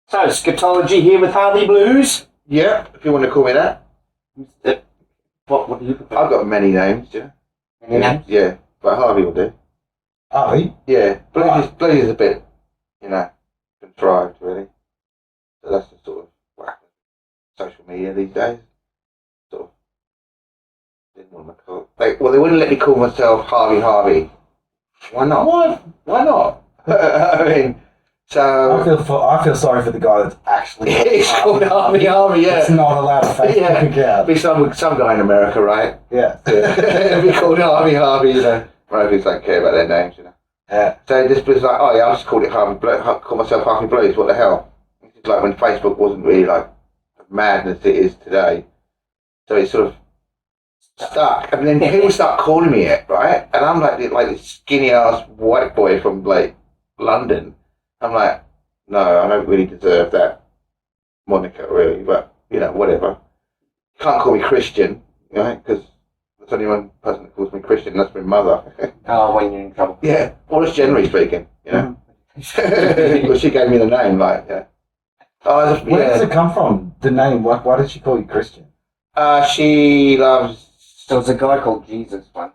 So, scatology here with Harvey Blues. Yeah, if you want to call me that. What do you prefer? I've got many names, yeah. Any names? Yeah, but Harvey will do. Harvey? Yeah, Blues is a bit, contrived, really. So that's the sort of what happens with social media these days. Sort of, didn't want to call. They wouldn't let me call myself Harvey. Why not? What? Why not? I mean, so I feel sorry for the guy that's actually it's called Harvey. Yeah, it's not allowed a Facebook account. Be some guy in America, right? Yeah. It'd be called Harvey. Americans don't care about their names, Yeah. So this was like, oh yeah, I'll just call it Harvey Blues. Call myself Harvey Blues. What the hell? It's like when Facebook wasn't really like madness it is today. So it's sort of stuck, and then people start calling me it, right? And I'm like this skinny ass white boy from like London. I'm like, no, I don't really deserve that moniker, really. But whatever. You can't call me Christian, because there's only one person that calls me Christian, and that's my mother. Oh, when you're in trouble. Yeah, well, just generally speaking, Well, she gave me the name, like, yeah. Where does it come from? The name? Why did she call you Christian? She loves. There was a guy called Jesus once.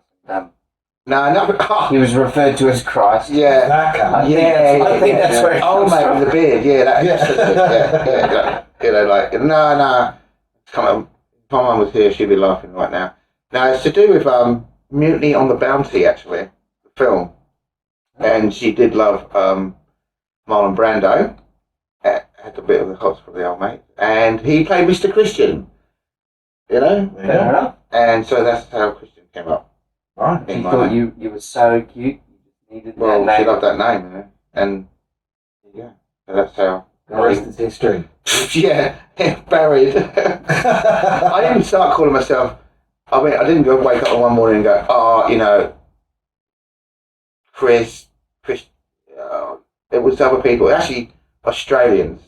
No. He was referred to as Christ. Yeah. That guy. I think that's where it old comes mate from. with the beard, yeah. Come on, if my mum was here, she'd be laughing right now. Now, it's to do with Mutiny on the Bounty, actually, the film. And she did love Marlon Brando. Had a bit of the hots for the old mate. And he played Mr. Christian, Fair enough. And so that's how Christian came up. Right. She thought you were so cute. You just needed Well, that she name. loved that name, And yeah, so that's how. The rest is history. Yeah, buried. I didn't start calling myself. I mean, I didn't go wake up one morning and go, Chris. It was other people, actually Australians.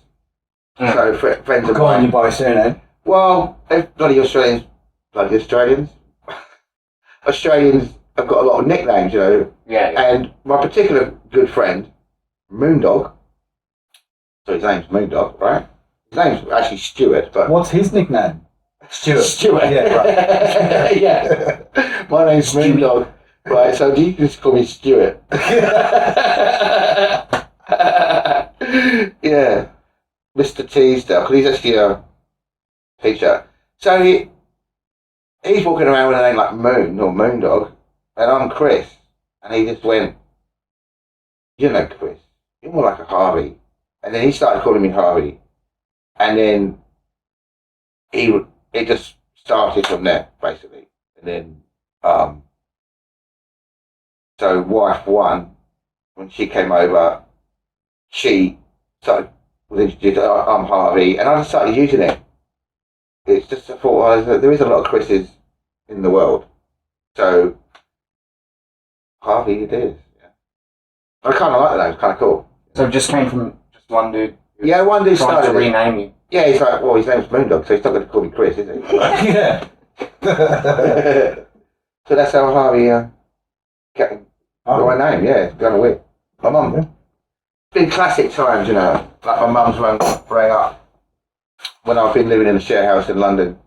So friends of Calling you mine. by surname. Well, bloody Australians. Australians have got a lot of nicknames, Yeah. And my particular good friend, Moondog. So his name's Moondog, right? His name's actually Stuart, but What's his nickname? Stuart. Yeah, right. Yeah. My name's Moondog. Right, so you can just call me Stuart. Yeah. Mr. Teasdale, because he's actually a teacher. So he's walking around with a name like Moon or Moondog, and I'm Chris. And he just went, Chris, you're more like a Harvey. And then he started calling me Harvey. And then it just started from there, basically. And then, so wife one, when she came over, she was introduced, I'm Harvey, and I just started using it. It's just a thought, there is a lot of Chris's in the world. So, Harvey it is. Yeah. I kind of like that name, it's kind of cool. So it just came from just one dude. Yeah, one dude Trying started to it. rename you. Yeah, he's like, well, his name's Moondog, so he's not going to call me Chris, is he? Yeah. So that's how Harvey got my name, yeah, it's kind of weird. My mum. It's been classic times, like my mum's rang up when I've been living in a share house in London,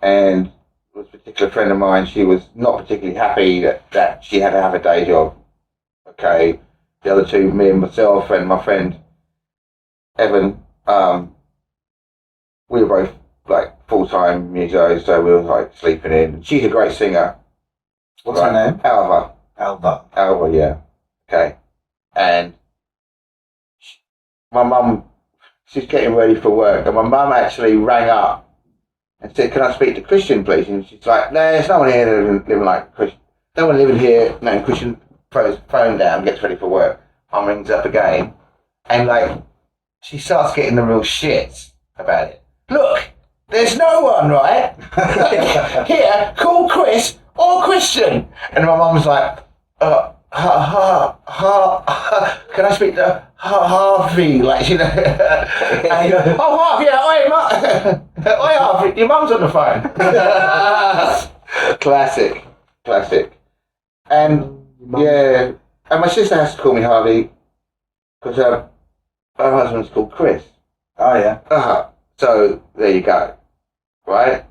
and was a particular friend of mine, she was not particularly happy that she had to have a day job. Okay, the other two, me and myself and my friend Evan, we were both like full-time musos, so we were like sleeping in. She's a great singer. What's her name? Alva, yeah. Okay. And my mum, she's getting ready for work, and my mum actually rang up and said, can I speak to Christian, please? And she's like, no, there's no one here living like Christian. No one living here. No, Christian throws the phone down, gets ready for work. Mum rings up again, and she starts getting the real shits about it. Look, there's no one, right? Here, call Chris or Christian. And my mum's like, can I speak to Harvey? And he goes, oh, Harvey, yeah, oi, Harvey, your mum's on the phone. Classic. And yeah, and my sister has to call me Harvey because her husband's called Chris. Oh, yeah. So there you go. Right?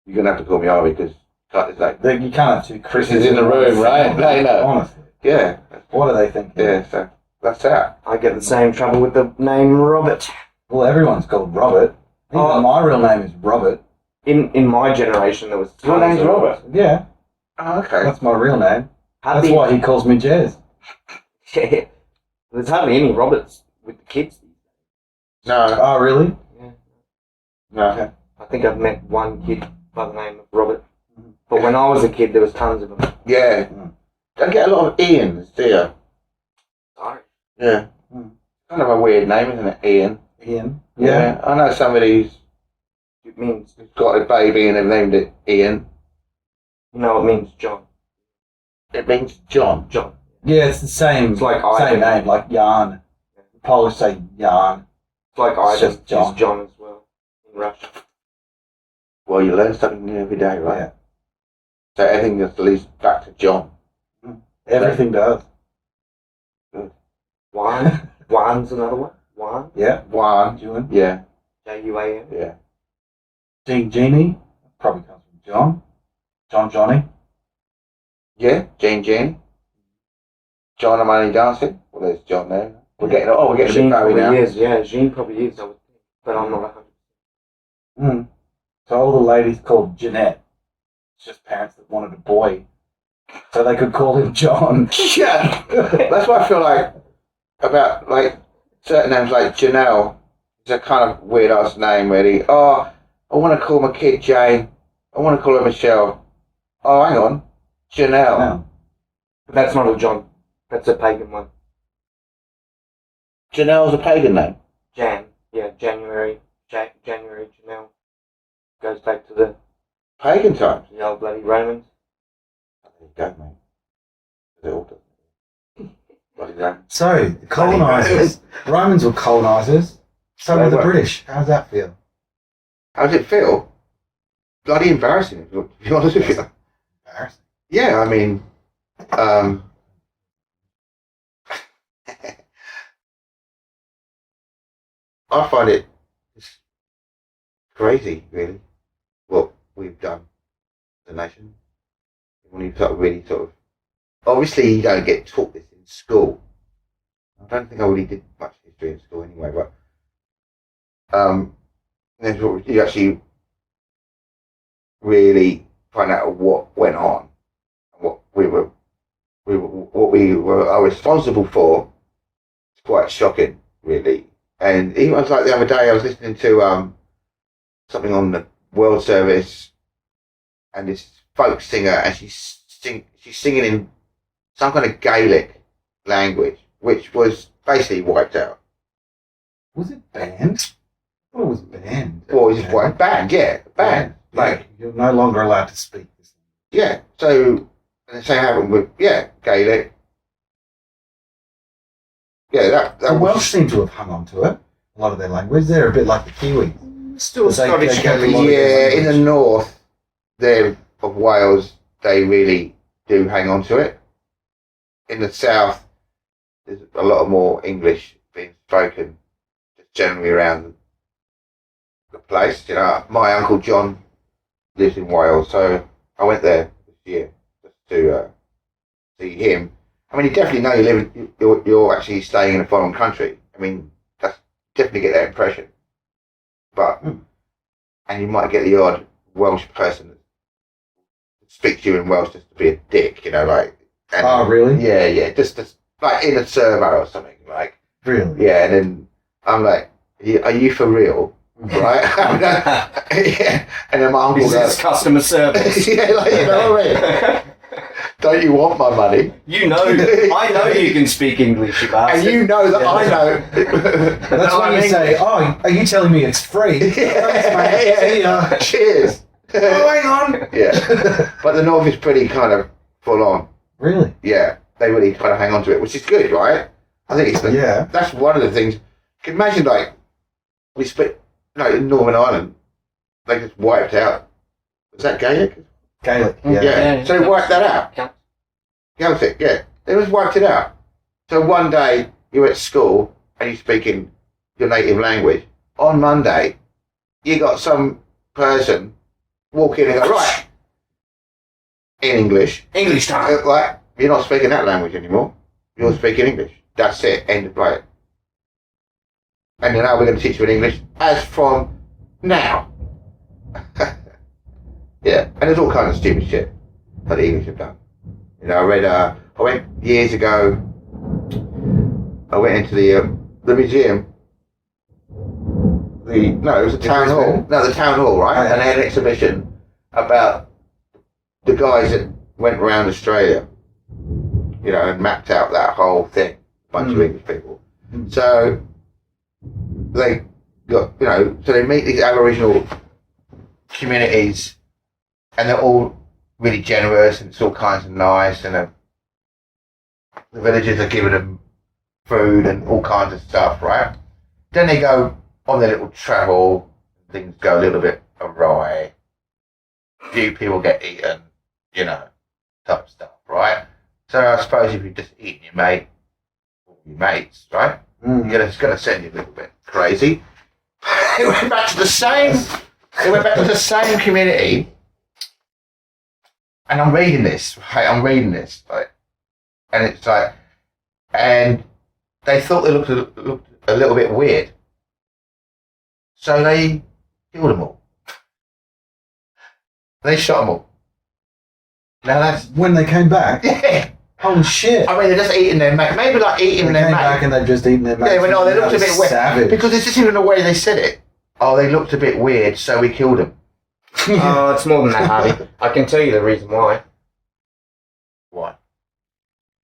You're going to have to call me Harvey because You can't have two Chris Chris's is in the room, right? They know. Honestly. Yeah. What are they thinking? Yeah, so that's that. I get the same trouble with the name Robert. Well, everyone's called Robert. Even my real name is Robert. In my generation, there was. Your name's Robert? Yeah. Oh, okay. That's my real name. Hardly, That's why he calls me Jez. Yeah. There's hardly any Roberts with the kids. No. Oh, really? Yeah. No. Okay. I think I've met one kid by the name of Robert. But when I was a kid, there was tons of them. Yeah. Don't get a lot of Ians, do you? Sorry. Yeah. Kind of a weird name, isn't it? Ian. Ian. Yeah. I know somebody who's It means, got a baby and they've named it Ian. you know, it means John. It means John. John. Yeah, it's the same. It's like same Ivan. name, like Jan. The Polish say Jan. It's like It's Ivan just John. is John as well in Russian. Well, you learn something new every day, right? Yeah. So everything just leads back to John. Everything does. Juan. Juan's another one. Juan. Yeah. Juan. Juan. Yeah. Juan. Yeah. Jeannie. Probably comes from John. Johnny. Yeah. Jane. John and Money dancing. Well, there's John there. We're getting a bit Jean married probably now. is. Yeah, Jean probably is. I would think, but I'm not 100%. So all the ladies called Jeanette. It's just parents that wanted a boy, so they could call him John. Yeah. That's what I feel like about like certain names like Janelle. It's a kind of weird ass name, really. Oh, I want to call my kid Jane. I want to call her Michelle. Oh, hang on, Janelle. No. But that's not a John. That's a pagan one. Janelle's a pagan name. Jan. Yeah, January. January. Janelle. Goes back to the Pagan times. old bloody Romans. There you go, mate. It all does. Bloody Romans. So the colonizers. Romans were colonizers. So They were the were. British. How does that feel? How does it feel? Bloody embarrassing, to be honest with you. Embarrassing. Yeah, I mean, I find it just crazy, really, what we've done as a nation. When you really obviously you don't get taught this in school. I don't think I really did much history in school anyway, but you actually really find out what went on, and what we are responsible for. It's quite shocking, really. And even it was like the other day, I was listening to something on the World Service, and this folk singer, and she's singing in some kind of Gaelic language, which was basically wiped out. Was it banned? I thought it was banned. Well, it was just wiped, banned, yeah, banned. Yeah. Like, You're no longer allowed to speak this. yeah. So and the same happened with Gaelic. Yeah, that The was Welsh seem to have hung on to it. A lot of their language. They're a bit like the Kiwis. Still They- Scottish they get a Gaelic. lot of yeah, their in the language. north there of Wales, they really do hang on to it. In the south, there's a lot more English being spoken, just generally around the place. You know, my Uncle John lives in Wales, so I went there this year just to see him. I mean, you definitely know you're actually staying in a foreign country. I mean, that's definitely get that impression. But and you might get the odd Welsh person that speaks to you in Welsh just to be a dick, you know, like. And, Oh, really? Yeah, just like in a survey or something, like. Really? Yeah, and then I'm like, "Are you for real?" Right? Yeah. And then my uncle This goes, is customer service. "Yeah, like, you know what I mean? Don't you want my money?" You know, I know you can speak English, you bastard. And you know that Yeah. I know. That's when you say, "Oh, are you telling me it's free?" Thanks, mate. See ya. Cheers. Oh, hang on. Yeah. But the North is pretty kind of full on. Really? Yeah. They really kind of hang on to it, which is good, right? I think it's Yeah. that's one of the things. You can imagine, like, we spent, in Northern Ireland, they just wiped out. Was that Gaelic? Gaelic. Yeah. Yeah. So they wiped that out. Count. Celtic, yeah. They just wiped it out. So one day you're at school and you're speaking your native language. On Monday, you got some person walk in and go, right, in English time. Like, you're not speaking that language anymore. You're speaking English. That's it. End of play. And now we're going to teach you in English as from now. Yeah, and there's all kinds of stupid shit that the English have done. You know, I went years ago. I went into the museum. It was a town hall. No, the town hall, right? And they had an exhibition about the guys that went around Australia, you know, and mapped out that whole thing. A bunch of English people. So they got, you know, so they meet these Aboriginal communities, and they're all really generous, and it's all kinds of nice, and the villagers are giving them food and all kinds of stuff, right? Then they go on their little travel, things go a little bit awry, few people get eaten, you know, type of stuff, right? So I suppose if you're just eating your mate, or your mates, right? It's going to send you a little bit crazy. They went back to the same community, and I'm reading this, like, and it's like, and they thought they looked a little bit weird, so they killed them all. They shot them all. Now that's when they came back. Yeah. Holy shit! I mean, they're just eating their mate. Maybe like eating their came mate. back and they've just eaten their mate. Yeah, but no, they looked a bit weird savage. because it's just even the way they said it. Oh, they looked a bit weird, so we killed them. Oh, it's more than that, Harvey. I can tell you the reason why. Why?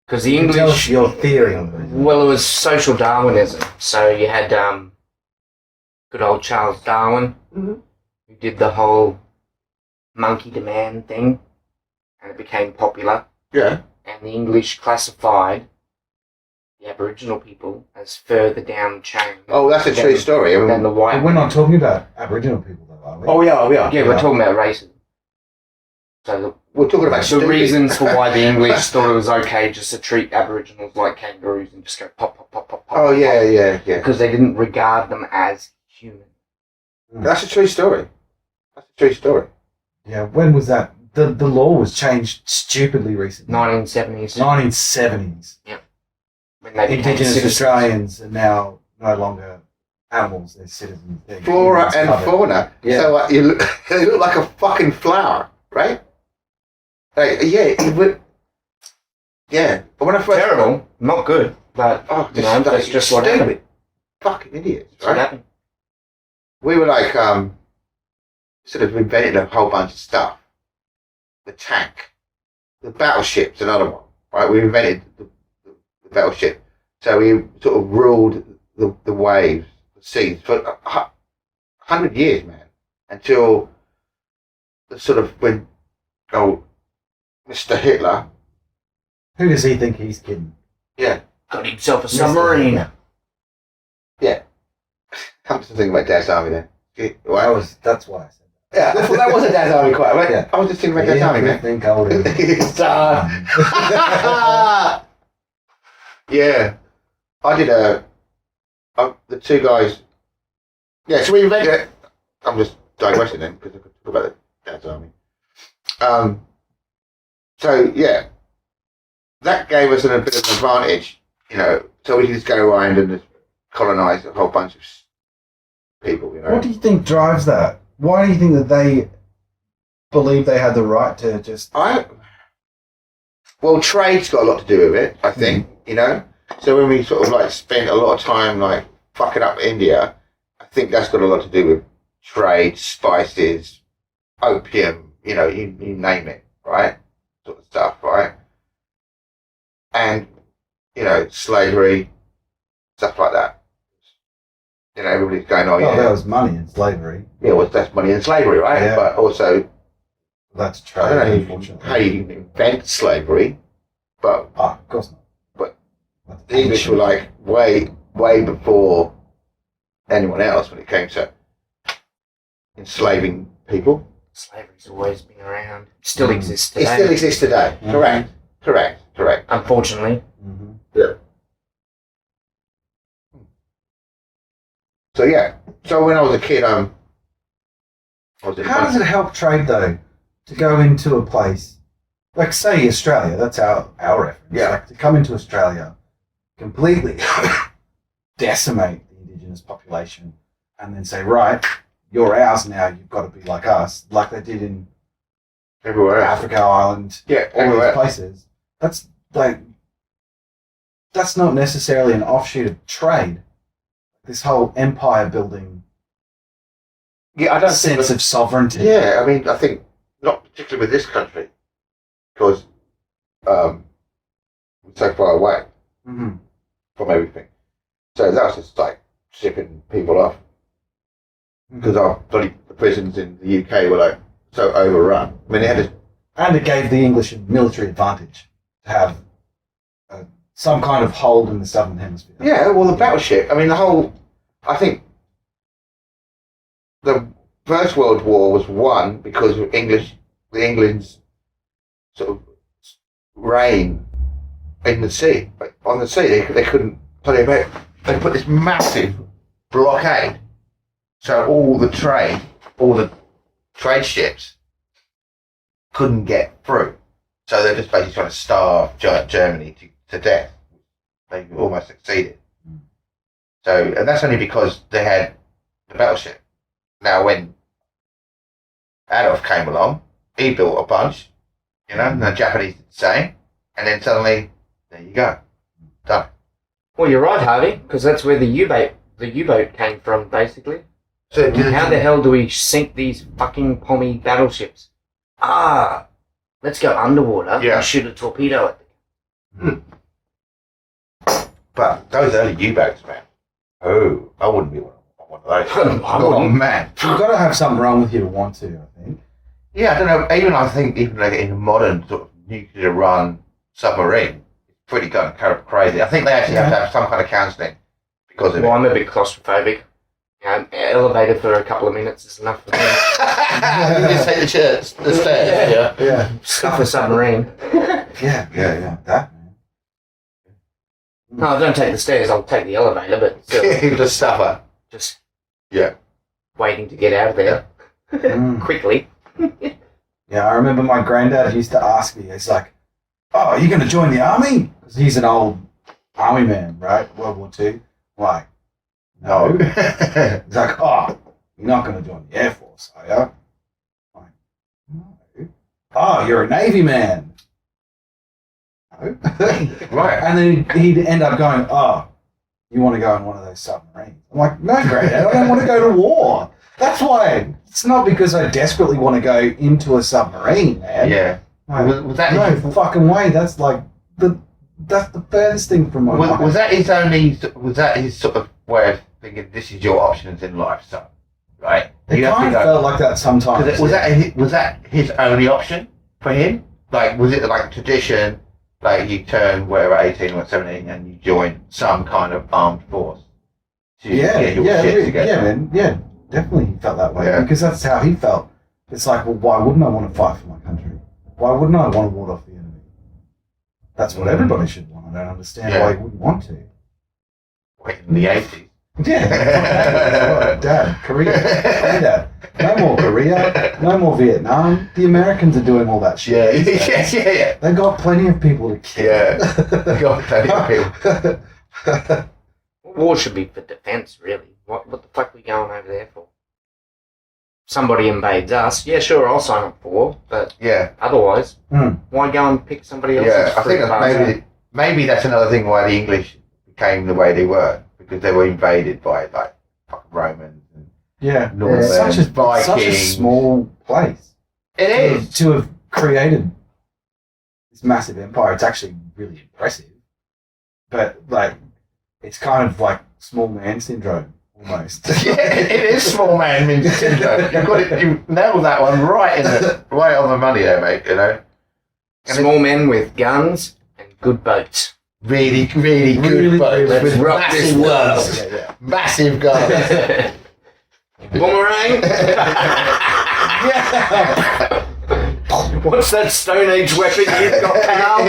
Because the English... Tell us your theory on this. Well, it was social Darwinism. So you had good old Charles Darwin, who did the whole monkey to man thing, and it became popular. Yeah. And the English classified the Aboriginal people as further down the chain. Oh, that's a true story. I mean, than the white. But we're not talking about Aboriginal people, though, are we? oh, we are. Yeah, we're talking about racism. So We're talking about the stupid. reasons for why the English thought it was okay just to treat Aboriginals like kangaroos and just go pop, pop, pop, pop, pop. Oh, yeah, pop, yeah. Because they didn't regard them as human. That's a true story. Yeah, when was that? The law was changed stupidly recently. 1970s. 1970s. When they became Indigenous citizens. Australians are now no longer animals, they're citizens. They're Flora humans and covered. fauna. Yeah. So like, they look like a fucking flower, right? Like, yeah, it would. Yeah. But when I first Terrible. Not good. But, Oh, you know, that's just what happened. stupid. Fucking idiots, That's what right? happened. We were like, sort of invented a whole bunch of stuff. The tank, the battleship's another one, right? We invented the battleship, so we sort of ruled the waves, the seas for 100 years, man, until the sort of when Mr. Hitler, Who does he think he's kidding? yeah, Got himself a submarine. yeah. I'm just thinking about Dad's Army then. Right? That's why I said Yeah, that was a Dad's Army quite, right? Yeah. I was just thinking that. about Dad's Army, I man. think I would Yeah, I did the two guys. Yeah, so we invented it. I'm just digressing then because I could talk about the Dad's Army. So yeah, that gave us a bit of an advantage, you know. So we could just go around and just colonise a whole bunch of people, you know. What do you think drives that? Why do you think that they believe they had the right to just... Well, trade's got a lot to do with it, I think, you know. So when we sort of like spent a lot of time like fucking up India, I think that's got a lot to do with trade, spices, opium, you know, you name it, right? Sort of stuff, right? And, you know, slavery, stuff like that. You know, everybody's going, oh, yeah. there was money in slavery. Yeah, well, that's money in slavery, right? Yeah. But also, That's I trade, don't know unfortunately. how you invent slavery, but Of course not. But That's the English were like way before anyone else when it came to enslaving people. Slavery's always been around. It still exists It today. still exists today. Mhm. Correct. Unfortunately. Mhm. Yeah. So yeah. So when I was a kid, I was in How does it help trade though to go into a place like say Australia? That's our reference. Yeah. Like, to come into Australia, completely decimate the indigenous population, and then say, right, you're ours now. You've got to be like us, like they did in everywhere else. Africa, Ireland, Yeah, all everywhere. these places. That's like that's not necessarily an offshoot of trade. This whole empire building Yeah, I don't sense of sovereignty. Yeah, I mean, I think not particularly with this country because we're so far away Mm-hmm. from everything. So that was just like shipping people off because our bloody the prisons in the UK were like so overrun. I mean, they had this. And it gave the English a military advantage to have some kind of hold in the southern hemisphere. Yeah, well, the battleship. I mean, I think the First World War was won because of England's sort of reign in the sea. But on the sea, they couldn't. So they put this massive blockade. So all the trade ships couldn't get through. So they're just basically trying to starve Germany to death. They almost succeeded. So, and that's only because they had the battleship. Now, when Adolf came along, he built a bunch, and the Japanese did the same, and then suddenly, there you go, done. Well, you're right, Harvey, because that's where the U-boat came from, basically. So, How the hell do we sink these fucking pommy battleships? Let's go underwater and shoot a torpedo at them. But those early U-boats, man. Oh, I wouldn't be one of those. I Man. You've got to have something wrong with you to want to, I think. Yeah, I don't know. I think even like in a modern sort of nuclear-run submarine, it's pretty kind of crazy. I think they actually have to have some kind of counselling because of Well, it. I'm a bit claustrophobic. Elevator for a couple of minutes is enough for me. You just take the stairs. Yeah. Stuff a submarine. Yeah. That, man. No, I don't take the stairs, I'll take the elevator, but still, You just suffer. just Yeah. waiting to get out of there quickly. Yeah, I remember my granddad used to ask me, he's like, oh, are you going to join the army? Because he's an old army man, right? World War II. Like, no. He's like, oh, you're not going to join the Air Force, are you? Like, no. Oh, you're a Navy man. No. Right. And then he'd end up going, oh, you want to go in one of those submarines? I'm like, no, granddad, I don't want to go to war. That's why. It's not because I desperately want to go into a submarine, man. Yeah. Like, Was that no fucking way. That's like that's the furthest thing from my mind. was that his sort of way of thinking? This is your options in life, son. Right? It kind of felt like that sometimes. Was that his only option for him? Like, was it like tradition? Like you turn whatever 18 or 17 and you join some kind of armed force to get your shit together. Yeah, man. Yeah, definitely he felt that way because that's how he felt. It's like, well, why wouldn't I want to fight for my country? Why wouldn't I want to ward off the enemy? That's what everybody should want. I don't understand why you wouldn't want to. Wait, in the 80s. Yeah, Dad, Korea. Hey, Dad. No more Korea. No more Vietnam. The Americans are doing all that shit. Yeah. They've got plenty of people to kill. Yeah. They got plenty of people. War should be for defence, really. What the fuck are we going over there for? Somebody invades us, yeah, sure, I'll sign up for war, but otherwise, why go and pick somebody else's I think that's maybe that's another thing why the English became the way they were, because they were invaded by like fucking Romans and Normans, such a Vikings. small place. It is to have created this massive empire. It's actually really impressive, but like it's kind of like small man syndrome almost. Yeah, it is small man syndrome. You nailed that one right on the money there, mate. And small men with guns and good boats. Really good boats. Let's rock this world. Massive guns. Boomerang. What's that Stone Age weapon you've got, pal?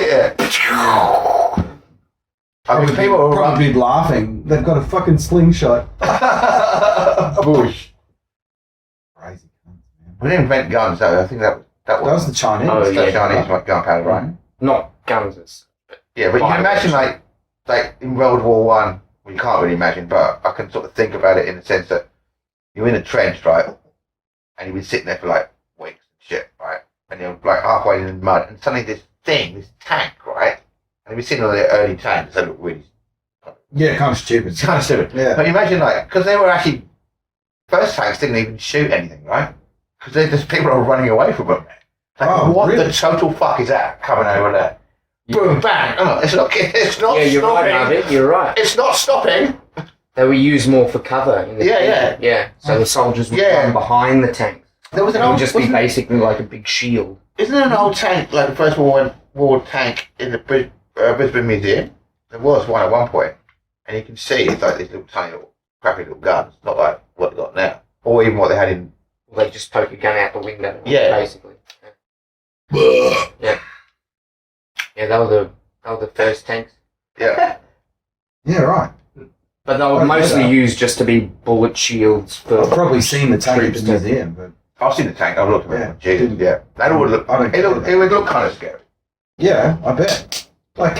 I mean, people were probably laughing. They've got a fucking slingshot. Bush. Crazy cunts, man. We didn't invent guns, though. I think that That was the Chinese. Oh, the yeah. Chinese gunpowder, right? Not guns. Yeah, but you can imagine, like in World War One. Well, you can't really imagine, but I can sort of think about it in the sense that you're in a trench, right? And you've been sitting there for like weeks and shit, right? And you're like halfway in the mud, and suddenly this tank, right? And you've been sitting on the early tanks that look really Yeah, kind of stupid. It's kind of stupid. Yeah. But imagine, like, because they were actually, first tanks didn't even shoot anything, right? Because they're just people are running away from them. Like, what really? the total fuck is that coming over there? Boom, bang. Oh, it's not Yeah, you're stopping. right, Harvey. You're right. It's not stopping. They were used more for cover. In the yeah. So the soldiers would run behind the tanks. There was an It would old, just be basically like a big shield. isn't there an old tank, like the First World War tank in the Brisbane Museum? There was one at one point. And you can see it's like these little tiny little crappy little guns, not like what they got now. Or even what they had in. Well, they just poke a gun out the window. Yeah. Basically. Yeah. Yeah, they were the first tanks. Yeah. Yeah, right. But they were mostly used just to be bullet shields for. I've probably seen the tank at troops the museum, but I've seen the tank, I've looked at it. Yeah. Jesus, yeah. That would look, I don't it would look kind of scary. yeah, I bet. Like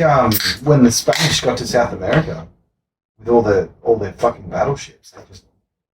when the Spanish got to South America with all their fucking battleships,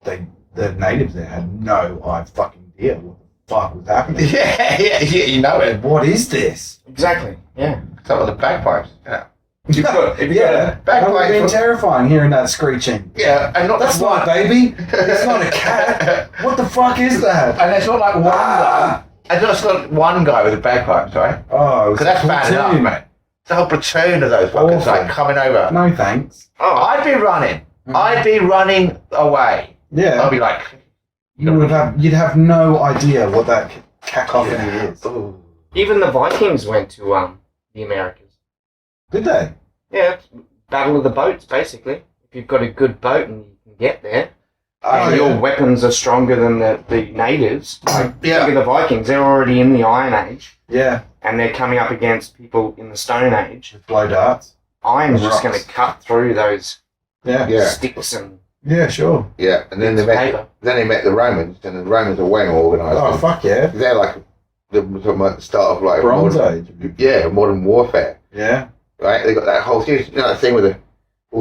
the natives there had no fucking idea what the fuck was happening. Yeah, you know it. What is this? Exactly. Yeah. Some of the bagpipes, yeah. If you've got That would have been terrifying hearing that screeching. Yeah, and not That's one. not a baby. It's not a cat. What the fuck is that? And it's not like one guy. And it's not one guy with the bagpipes, right? Oh, Because that's bad enough, platoon. mate. It's a whole platoon of those fuckers Awful. like coming over. No thanks. Oh, I'd be running. Mhm. I'd be running away. Yeah, I'd be like, you'd have no idea what that cacophony is. ooh. even the Vikings went to the Americas. Did they? Yeah, it's battle of the boats, basically. If you've got a good boat and you can get there, and your weapons are stronger than the natives. Like, Yeah. think of the Vikings, they're already in the Iron Age, Yeah, and they're coming up against people in the Stone Age. with blow darts. Iron's just Rocks. going to cut through those Yeah, Yeah. sticks and yeah, sure. Yeah, and then paper. they met the Romans, and the Romans are way more organised. Oh fuck yeah, They're like the start of like Bronze modern, Age. yeah, modern warfare, Yeah, right? They got that whole that thing with all the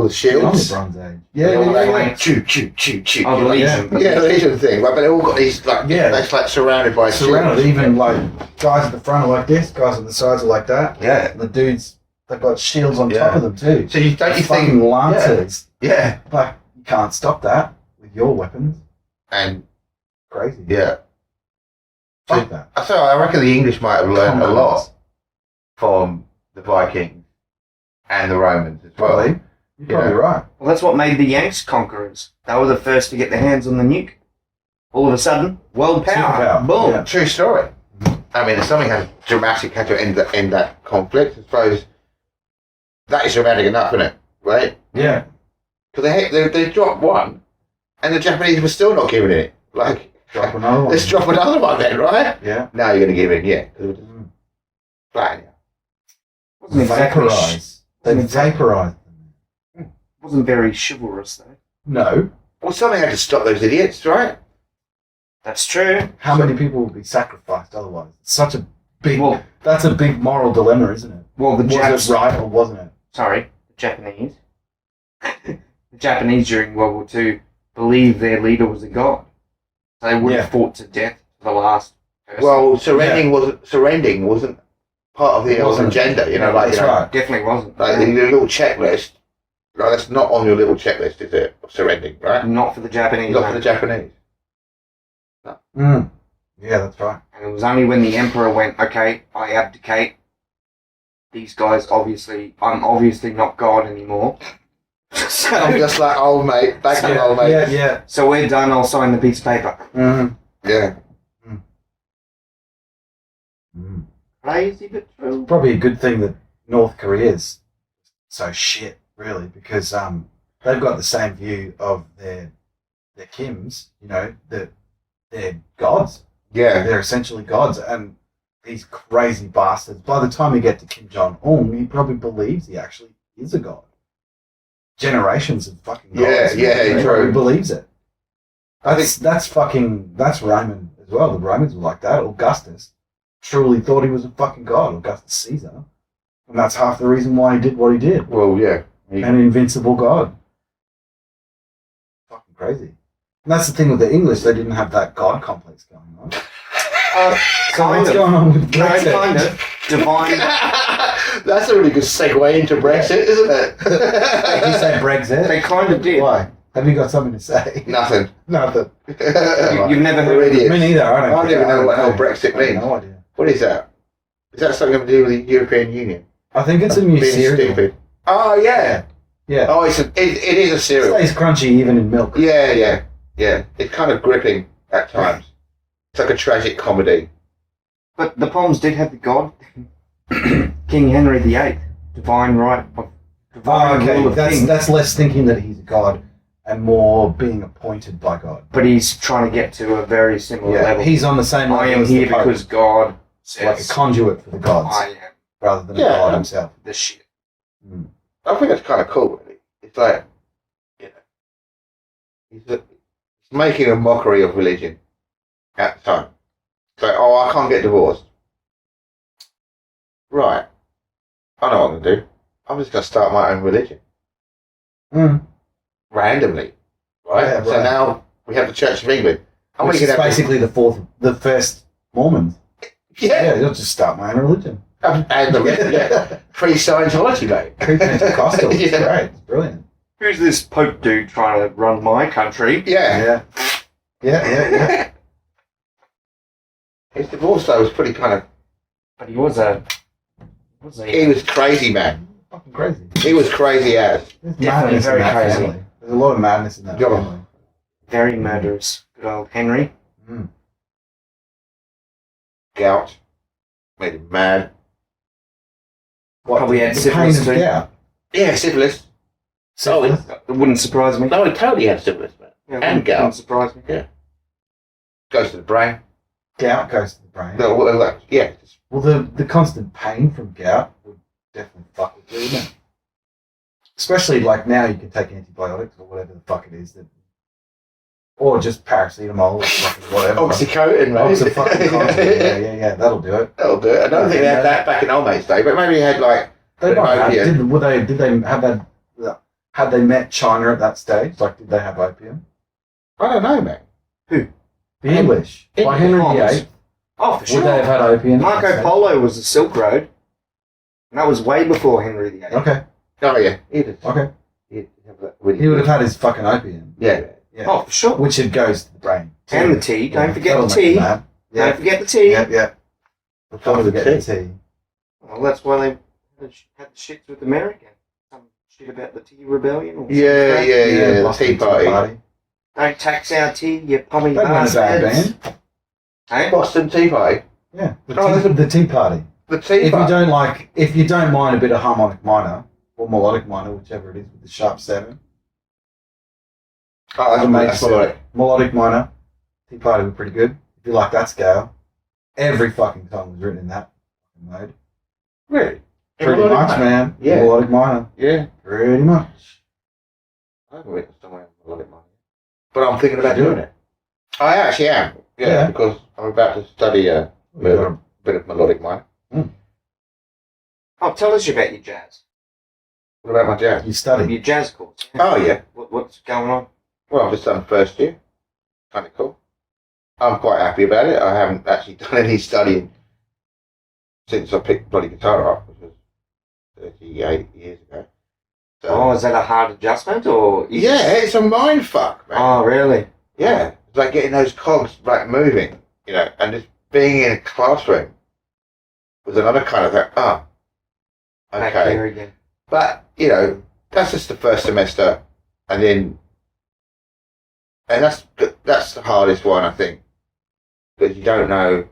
on the shields. Bronze Age. They all Yeah, like, choo choo choo choo. Oh, the like, Legion. yeah, the Legion thing, right? But they all got these like Yeah. that's like surrounded by Surrounded, shields. even like guys at the front are like this, guys on the sides are like that. Yeah. And the dudes, they've got shields on Yeah. top of them too. So you don't They're you fucking think lancers. yeah, Like you can't stop that with your weapons. and Crazy. yeah. Fuck that. So I reckon the English might have learned a Commons. lot from the Vikings and the Romans as well. Probably. You're probably Yeah. right. Well, that's what made the Yanks conquerors. They were the first to get their hands on the nuke. All of a sudden, world power. Superpower. Boom. Yeah. True story. I mean, if something had dramatic had to end that conflict, I suppose that is dramatic enough, isn't it? Right? Yeah. Because they dropped one, and the Japanese were still not giving it. Like, Drop another one. let's drop another one then, right? Yeah. Now you're going to give in, yeah. Because we're just flattening you. Wasn't exactly Vaporize. They vaporize them. wasn't very chivalrous though. No. Well, something had to stop those idiots, right? That's true. How many people would be sacrificed otherwise? It's such a big. Well, That's a big moral dilemma, isn't it? well, the Was Japs. it right or wasn't it? Sorry, the Japanese. The Japanese during World War II believed their leader was a god. So they would have fought to death for the last person. Well, surrendering wasn't part of the It wasn't. agenda, you know, Yeah, like, that's you know, right. Definitely wasn't. like the little checklist. Like, that's not on your little checklist, is it? Of surrendering, right? Not for the Japanese. Not for the Japanese. Mm. Yeah, that's right. And it was only when the emperor went, okay, I abdicate. These guys I'm obviously not God anymore. I'm so, just like, old mate, back to old mate. Yeah, yeah. so we're done, I'll sign the piece of paper. Mm. Yeah. Mm. Crazy but true. Probably a good thing that North Korea's so shit, really, because they've got the same view of their Kims, you know, that they're gods. Yeah. They're essentially gods, and these crazy bastards. By the time you get to Kim Jong Un, he probably believes he actually is a god. generations of fucking Yeah, gods. yeah, true. Who believes it? That's Roman as well. The Romans were like that. Augustus truly thought he was a fucking god, Augustus Caesar. And that's half the reason why he did what he did. Well, yeah. An invincible god. Fucking crazy. And that's the thing with the English, they didn't have that god complex going on. So what's going on with Brexit? Kind of. Divine. That's a really good segue into Brexit, isn't it? Did you say Brexit? They kind of did. Why? Have you got something to say? Nothing. Nothing. You've never heard of Idiots. Me neither. I I don't even know what the hell Brexit I means. have no idea. What is that? Is that something to do with the European Union? I think it's a new Being cereal. stupid. Oh, yeah. Yeah. Oh, it is a It cereal. stays crunchy even in milk. Yeah. It's kind of gripping at times. It's like a tragic comedy. But the Poms did have the god, King Henry VIII, divine right of divine rule of kings. That's less thinking that he's a god and more being appointed by God. But he's trying to get to a very similar Yeah, level. he's on the same level I am as here the Pope, because God says like a conduit for the gods, I am rather than Yeah. a god himself. the shit. I think it's kind of cool, really. It's like, he's making a mockery of religion at the time. It's like, oh, I can't get divorced. Right. I know what I'm going to do. I'm just going to start my own religion. Randomly. Right? Yeah, So right. now we have the Church of England. And Which we is can have basically the first Mormons. Yeah. You'll just start my own religion. And the pre-Scientology, mate. Pre-Pentecostal. It's Yeah. great. It's brilliant. Who's this Pope dude trying to run my country? Yeah. Yeah. His divorce, though, was pretty kind of... But he was a He was crazy, man. Fucking crazy. He was crazy as. There's Definitely madness very in that crazy. family. There's a lot of madness in that Yeah. family. very murderous. Good old Henry. Gout. Made him mad. What, Probably had the syphilis pain of too. gout? Yeah, syphilis. Syphilis? It wouldn't surprise me. No, he totally had syphilis, man. Yeah, and wouldn't gout. surprise me. Goes to the brain. Gout goes to the brain. Yeah. Well, the constant pain from gout would definitely fuck with you, wouldn't it? Especially like now you can take antibiotics or whatever the fuck it is, or just paracetamol or fucking whatever. Oxycontin, mate. Oxycontin. Yeah, that'll do it. That'll do it. I don't think they had that back in old mate's day, but maybe he had like... They might have. opium. Did they have that? Had they met China at that stage? Like, did they have opium? I don't know, man. The English. By Henry VIII. Oh, for sure. Would they have had opium? Marco Polo was the Silk Road. And that was way before Henry VIII. Okay. Oh, yeah. He'd have, Okay. he'd have that really He would have had his fucking opium. Yeah. Yeah. Oh, for sure. Which it goes to the brain. And the tea. Don't Yeah, forget that'll the make tea. them mad. Don't Yeah. forget the tea. Yeah. Don't forget the tea. Well, that's why they had the shits with America. Some shit about the tea rebellion. Or Yeah, something. the Boston Tea Party. Don't tax our tea, you pommy They weren't a bad bastards. band. Hey? Boston Tea Party. Yeah. Oh, The Tea Party. The Tea Party. If you don't mind a bit of harmonic minor or melodic minor, whichever it is, with the sharp 7, Oh, that's Amazing. that's melodic. melodic minor, Tea Party were pretty good. If you like that scale, every fucking song was written in that mode. Really? Pretty Melodic much, minor? man. Yeah. Melodic minor. Yeah. Pretty much. I haven't written somewhere melodic minor. But I'm thinking about doing it. I actually am. Yeah, because I'm about to study a bit of melodic minor. Oh, tell us about your jazz. What about my jazz? You study. Your jazz course. Oh, yeah. What's going on? Well, I've just done first year. Kind of cool. I'm quite happy about it. I haven't actually done any studying since I picked bloody guitar up, which was 38 years ago. So, Oh, is that a hard adjustment or? yeah, it's a mind fuck, man. Oh, really? Yeah, it's like getting those cogs like moving, and just being in a classroom was another kind of like, Back okay. here again. But, that's just the first semester, and that's the hardest one, I think, because you don't know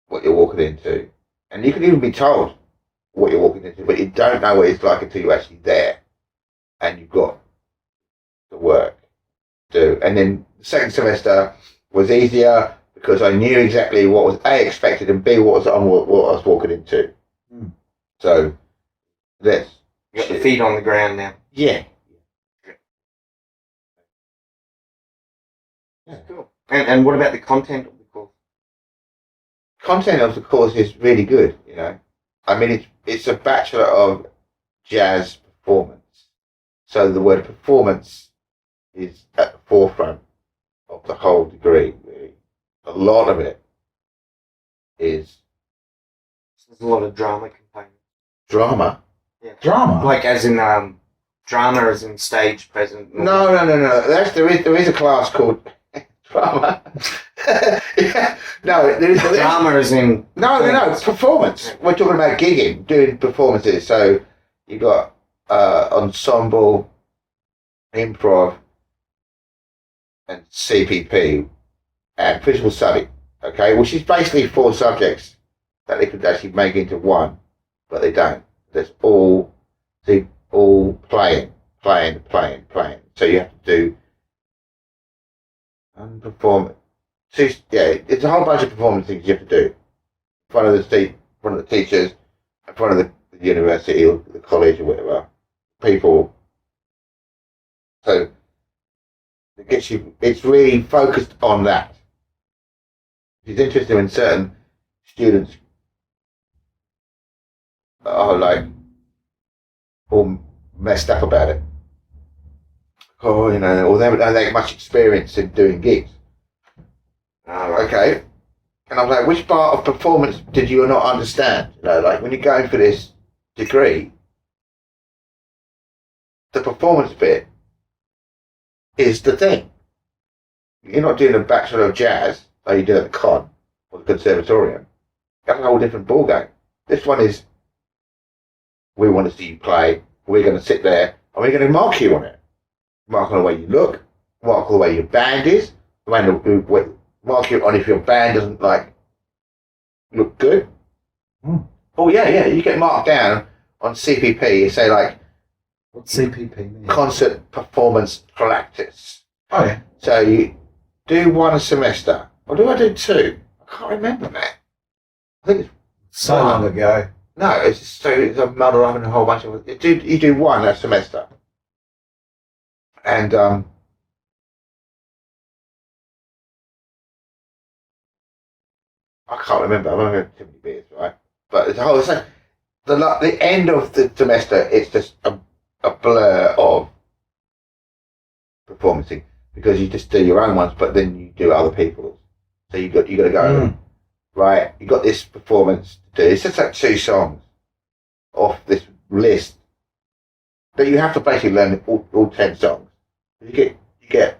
what you're walking into. And you can even be told what you're walking into, but you don't know what it's like until you're actually there, and you've got the work to do. And then the second semester was easier because I knew exactly what was A, expected, and B, what I was walking into. So, You got the feet on the ground now. Yeah. Cool. And what about the content of the course? Content of the course is really good, you know. I mean, it's a Bachelor of Jazz Performance. So the word performance is at the forefront of the whole degree, really. A lot of it is There's a lot of drama components. drama. Yeah. Drama. Like as in drama as in stage present. No. There is a class called drama. Yeah. No, there is Drama as in No, performance. We're talking about gigging, doing performances. So you got ensemble, improv, and CPP, and principal study. Okay, which is basically 4 subjects that they could actually make into one, but they don't. There's all playing. So you have to do and perform. It's a whole bunch of performance things you have to do in front of the teachers, in front of the university or the college or whatever people. So it gets you. It's really focused on that. It's interesting when certain students are like all messed up about it. Oh, you know, or they haven't had much experience in doing gigs. Okay. And I'm like, which part of performance did you not understand? You know, like when you're going for this degree, the performance bit is the thing. You're not doing a Bachelor of Jazz like you do at the con or the conservatorium. That's a whole different ballgame. This one is, we want to see you play, we're going to sit there, and we're going to mark you on it. Mark on the way you look, mark on the way your band is, mark you on if your band doesn't look good. Oh yeah, you get marked down on CPP. You say like, What's CPP mean? concert performance practice. Oh yeah. So you do 1 a semester, or do I do 2? I can't remember, man. I think it's So one. long ago. No, it's a muddle up and a whole bunch of you do 1 a semester, and I can't remember. I've only had too many beers, right? But it's a whole. The end of the semester, it's just a blur of performing because you just do your own ones, but then you do other people's. So you got to go right. You got this performance to do. It's just like 2 songs off this list, but you have to basically learn all 10 songs. You get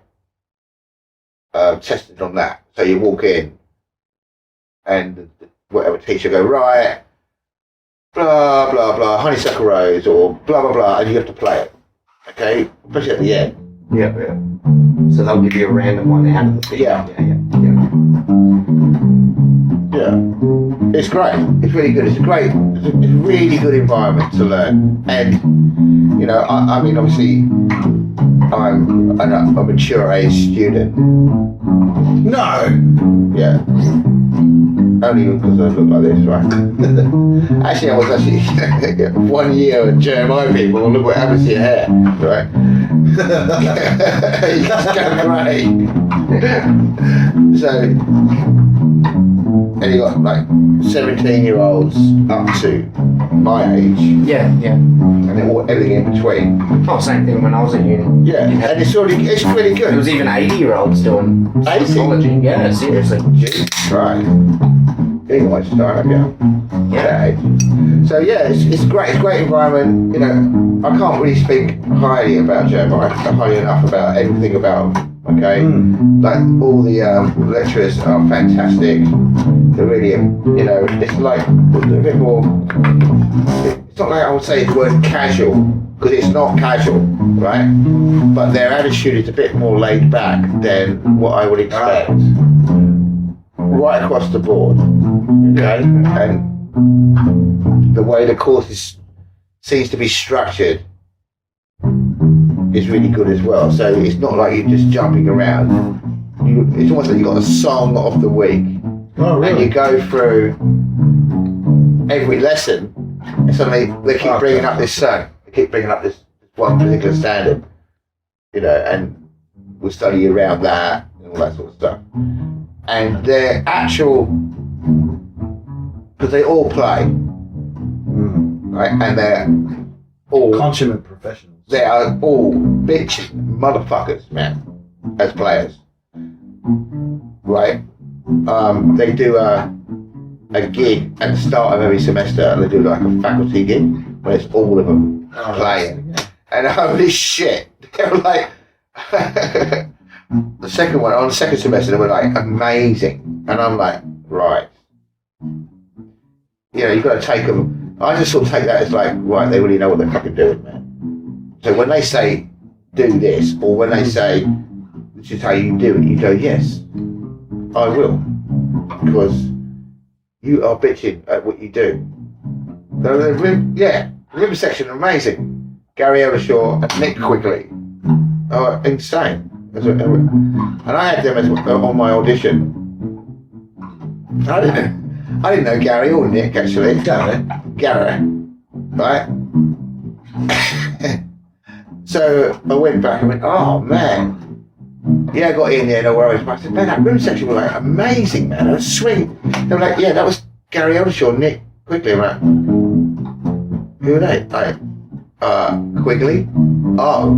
tested on that. So you walk in, and whatever teacher go, right, blah blah blah, honeysuckle rose or blah blah blah, and you have to play it. Okay, especially at the end. Yeah. So they'll give you a random one out of the thing. Yeah. Yeah. It's great. It's really good. It's a really good environment to learn. And you know, I mean, obviously, I'm a mature age student. No. Yeah. Only because I look like this, right? Actually, I was 1 year at Jeremiah people. Look what happens to your hair, right? You just go grey. So, and you got like 17-year-olds up to my age, Yeah. and then everything in between. Oh, same thing when I was at uni. Yeah, and it's really good. There was even 80-year-olds doing 80? psychology. Yeah, seriously. Jesus Christ. Getting much time, yeah. So yeah, it's great. It's a great environment. You know, I can't really speak highly about Jeremiah, highly enough about everything about him. Okay, like all the lecturers are fantastic. They're really, you know, it's like a bit more. It's not like I would say the word casual, because it's not casual, right? But their attitude is a bit more laid back than what I would expect. Right across the board, okay? And the way the course seems to be structured is really good as well. So it's not like you're just jumping around. It's almost like you've got a song of the week. Oh, really? And you go through every lesson, and suddenly they keep bringing up this song. they keep bringing up this one particular standard, you know, and we'll study around that and all that sort of stuff. And their actual, because they all play, right, and they're all consummate professionals. They are all bitching motherfuckers, man, as players, right? They do a gig at the start of every semester. They do like a faculty gig where it's all of them playing, and holy shit, they were like the second one on the second semester. They were like amazing, and I'm like, right, you know, you've got to take them. I just sort of take that as like, right, they really know what they're fucking doing, man. So when they say do this, or when they say this is how you do it, you go, yes, I will, because you are bitching at what you do. So the rhythm section amazing. Gary Evershaw and Nick Quigley are insane. And I had them as on my audition. I didn't know Gary or Nick actually. Gary, right? So I went back and went, oh man, yeah, I got in there, no worries. But I said, man, that room section was like amazing, man. It was sweet. They were like, yeah, that was Gary Evershaw, Nick Quigley. I'm like, who are they? Like, Quigley? Oh.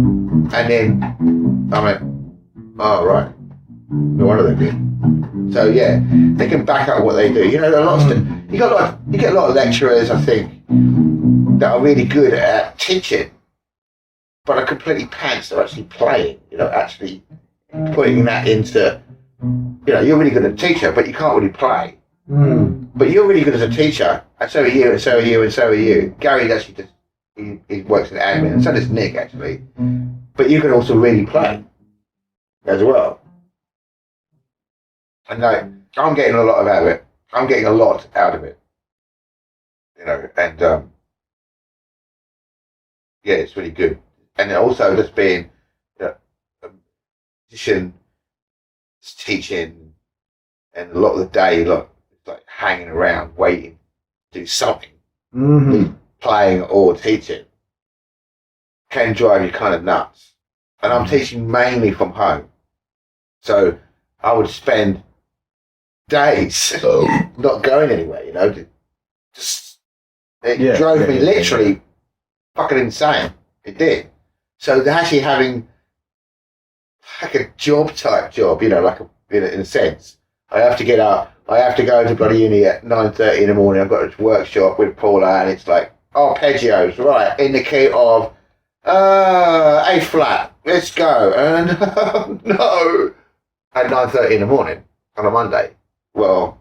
And then I went, oh, right. No wonder they did. So yeah, they can back up what they do. You know, a lot of you get a lot of lecturers, I think, that are really good at teaching, but are completely pants at actually playing, you know, actually putting that into, you know, you're really good as a teacher, but you can't really play. But you're really good as a teacher, and so are you, and so are you, and so are you. Gary actually just, he works in admin, and so does Nick actually. But you can also really play as well. And like, I'm getting a lot out of it. I'm getting a lot out of it. You know, and yeah, it's really good. And also just being, you know, a musician, teaching, and a lot of the day, like hanging around, waiting to do something, playing or teaching, can drive you kind of nuts. And I'm teaching mainly from home, so I would spend days not going anywhere. You know, it drove me literally fucking insane. It did. So they're actually having like a type job, you know, like in a sense. I have to get up. I have to go to bloody uni at 9:30 in the morning. I've got a workshop with Paula, and it's like arpeggios, right, in the key of A flat. Let's go. And no, at 9:30 in the morning on a Monday. Well,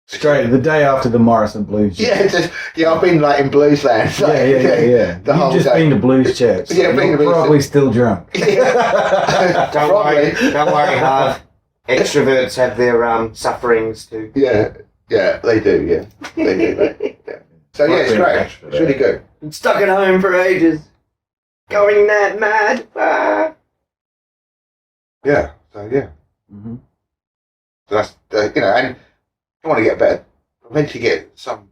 straight the day after the Morrison Blues. I've been like in blues land. Like, yeah. You've just been to blues church. Yeah, you're probably still drunk. Don't worry, Harv. Extroverts have their sufferings too. Yeah, they do. Yeah, they do. Yeah. So yeah, it's great. It's really good. Been stuck at home for ages, going mad. Yeah. So yeah. So that's you know, and I want to get better. Eventually, get some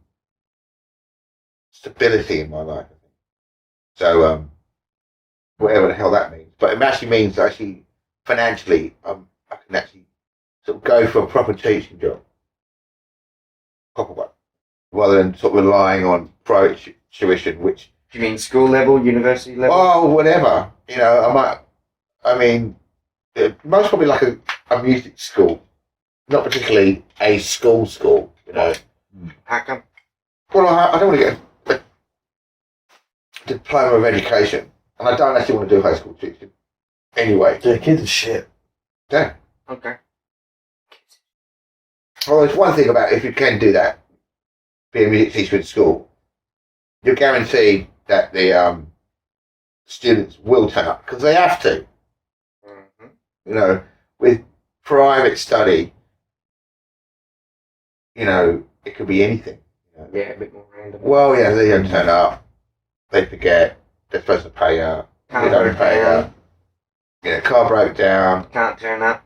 stability in my life. I think. So whatever the hell that means, but it actually means actually financially, I can actually sort of go for a proper teaching job, proper one, rather than sort of relying on private tuition, which. Do you mean school level, university level? Oh, whatever. You know, most probably like a music school, not particularly a school, you know. How come? Well, I don't want to get a diploma of education, and I don't actually want to do high school teaching anyway. Yeah, kids are shit. Yeah. Okay. Well, there's one thing about if you can do that, be a music teacher in school, you're guaranteed that the students will turn up because they have to. You know, with private study, you know, it could be anything. You know? Yeah, a bit more random. Well, yeah, they don't turn up. They forget. They're supposed to pay out. They don't pay out. Yeah, car broke down. Can't turn up.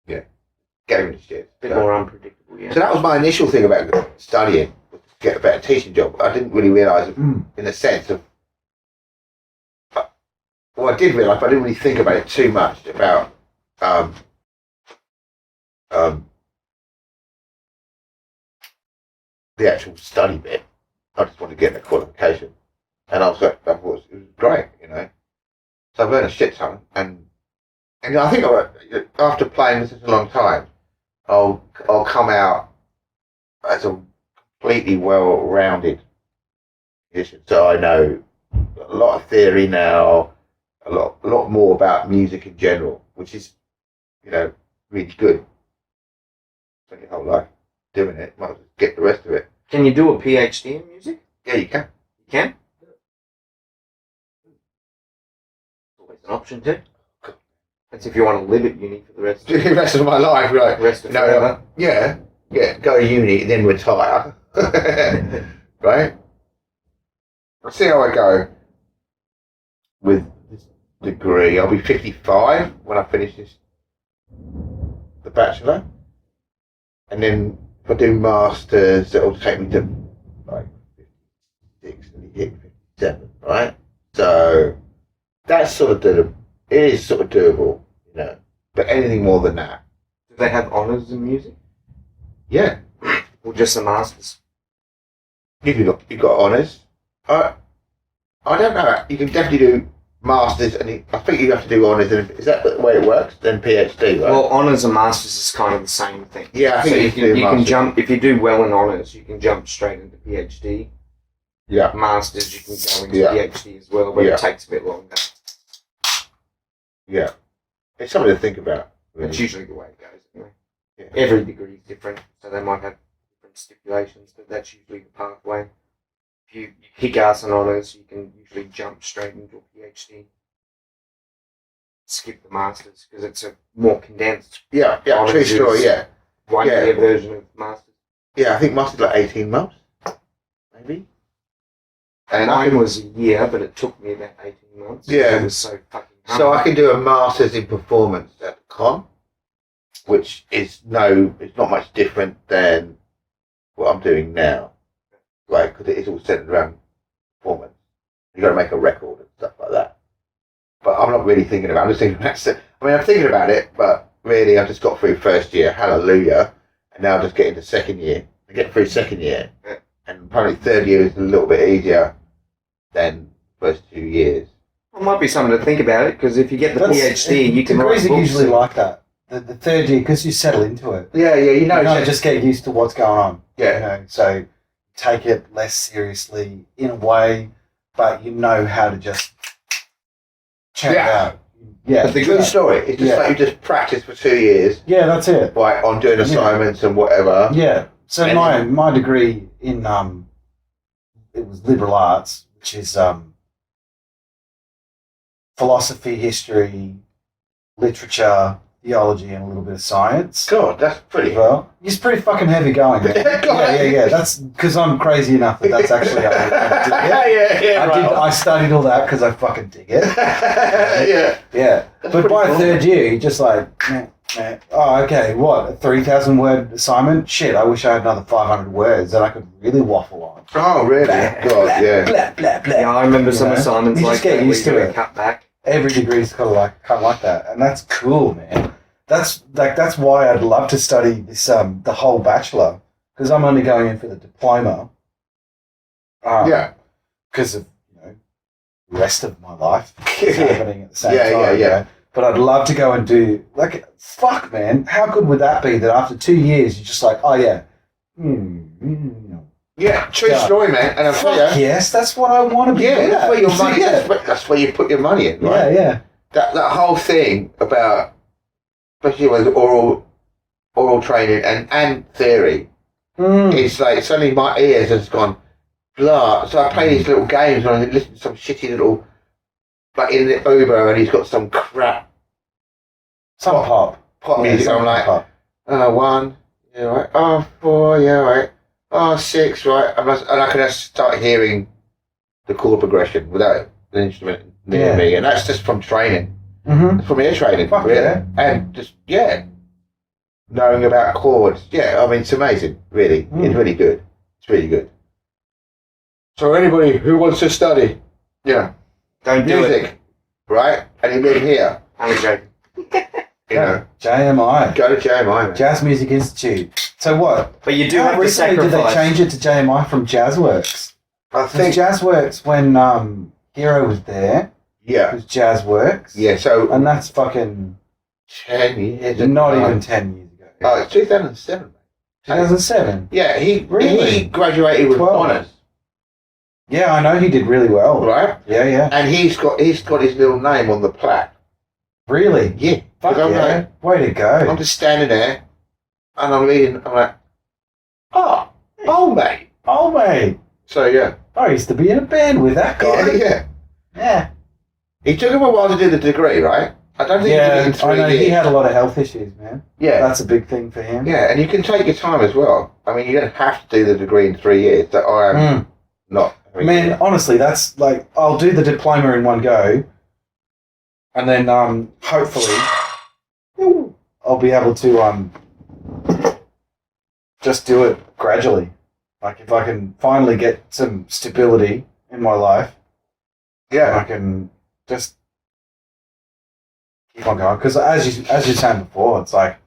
Yeah, get rid of shit. Bit more unpredictable, yeah. So that was my initial thing about studying, was to get a better teaching job. I didn't really realise, in the sense of Well, I did realise, but I didn't really think about it too much about the actual study bit. I just wanted to get the qualification, and I thought it was great, you know. So I've learned a shit ton, and I think after playing for such a long time, I'll come out as a completely well-rounded musician. So I know a lot of theory now, a lot more about music in general, which is, you know, really good. Spend your whole life doing it, might as well get the rest of it. Can you do a PhD in music? Yeah, you can. You can? Always an option too. That's if you want to live at uni for the rest The rest of my life, right? rest of forever. Yeah, go to uni, then retire. Right? I'll see how I go with this degree. I'll be 55 when I finish the bachelor. And then if I do masters, it'll take me to like 56 and hit 57, right? So that's sort of doable. It is sort of doable, you know. But anything more than that. Do they have honours in music? Yeah. Or just a masters? You got honours. I don't know. You can definitely do masters, and I think you have to do honours. And is that the way it works? Then PhD, right? Well, honours and masters is kind of the same thing. Yeah, I think so you can jump if you do well in honours. You can jump straight into PhD. Yeah. Masters, you can go into PhD as well, but it takes a bit longer. Yeah, it's something to think about. Really. That's usually the way it goes. Anyway. Yeah. Every degree is different, so they might have different stipulations, but that's usually the pathway. If you kick ass in honours, you can usually jump straight into a PhD. Skip the masters because it's a more condensed. Yeah, honours true story. Yeah, 1 year version of masters. Yeah, I think masters like 18 months, maybe. And mine was a year, but it took me about 18 months. Yeah, it was so fucking hard. So I can do a masters in performance at the con, which is it's not much different than what I'm doing now, right? Because it is all centered around performance. You got to make a record and stuff like that. But I'm not really thinking about it. I'm just thinking about I'm thinking about it, but really I've just got through first year, hallelujah, and now I'm just getting to second year. I get through second year, and apparently third year is a little bit easier than first 2 years. It might be something to think about it, because if you get the PhD, you can write degrees books. are usually like that. The third year, because you settle into it. Yeah, you know. Just get used to what's going on. Yeah. You know, so take it less seriously in a way, but you know how to just check it out. Yeah. It's a good story. It's just like you just practice for 2 years. Yeah, that's it. Like on doing assignments and whatever. Yeah. So and my degree in it was liberal arts, which is philosophy, history, literature, theology, and a little bit of science. God, that's pretty. Well, it's pretty fucking heavy going. Man. Yeah. That's because I'm crazy enough that's actually how I dig it. I studied all that because I fucking dig it. Yeah. That's but by cool. third year, you're just like, oh, okay, what, a 3,000 word assignment? Shit, I wish I had another 500 words that I could really waffle on. Oh, really? God, yeah. Blah, blah, blah. Yeah, I remember some assignments you like just get that used to it. Cut back. Every degree's kind of like that, and that's cool, man. That's why I'd love to study this the whole bachelor, because I'm only going in for the diploma. Because of the rest of my life is happening at the same time. Yeah. You know? But I'd love to go and do fuck, man. How good would that be? That after 2 years, you're just like, oh yeah, yeah, true story, man. And yes, that's what I want to be. Yeah, that's where your money. Yeah. That's where you put your money in, right? Yeah. That whole thing about, especially with oral training and theory, it's like suddenly my ears has gone blah. So I play these little games and I listen to some shitty little, like in the Uber, and he's got some crap pop music. I'm like, one, yeah, right. Oh, four, yeah, right. Oh, six, right. And I can just start hearing the chord progression without the instrument near me, and that's just from training. Mm-hmm. It's from ear training, Fuck really. yeah. And just knowing about chords. Yeah, I mean, it's amazing. Really, it's really good. It's really good. So anybody who wants to study, don't do music, it. right? And he lived here. I'm joking. You know, JMI. go to JMI, man. Jazz Music Institute. So what? But you do How have to recently did they sacrifice. change it to JMI from Jazzworks? I Because think, Jazzworks, when Hero was there, it yeah, was Jazzworks. yeah. So And that's fucking 10 years. not ago. even 10 years ago. Oh, it's 2007. 2007. Yeah, he Really? graduated with 12. honours, Yeah, I know he did really well. right? Yeah. And he's got his little name on the plaque. Really? Yeah. Fuck 'Cause I'm yeah. like, Way to I'm go. just standing there, and I'm reading. I'm like, oh, mate. Oh, mate. So yeah, I used to be in a band with that guy. yeah. Yeah. He took him a while to do the degree, right? I don't think he did it in 3 I know years. he had a lot of health issues, man. Yeah, That's a big thing for him. yeah, and you can take your time as well. I mean, you don't have to do the degree in 3 years. That I am Mm. not. Man, honestly, that's like, I'll do the diploma in one go, and then hopefully I'll be able to just do it gradually. Like if I can finally get some stability in my life, I Yeah, can just keep on going. Because as you're saying before, it's like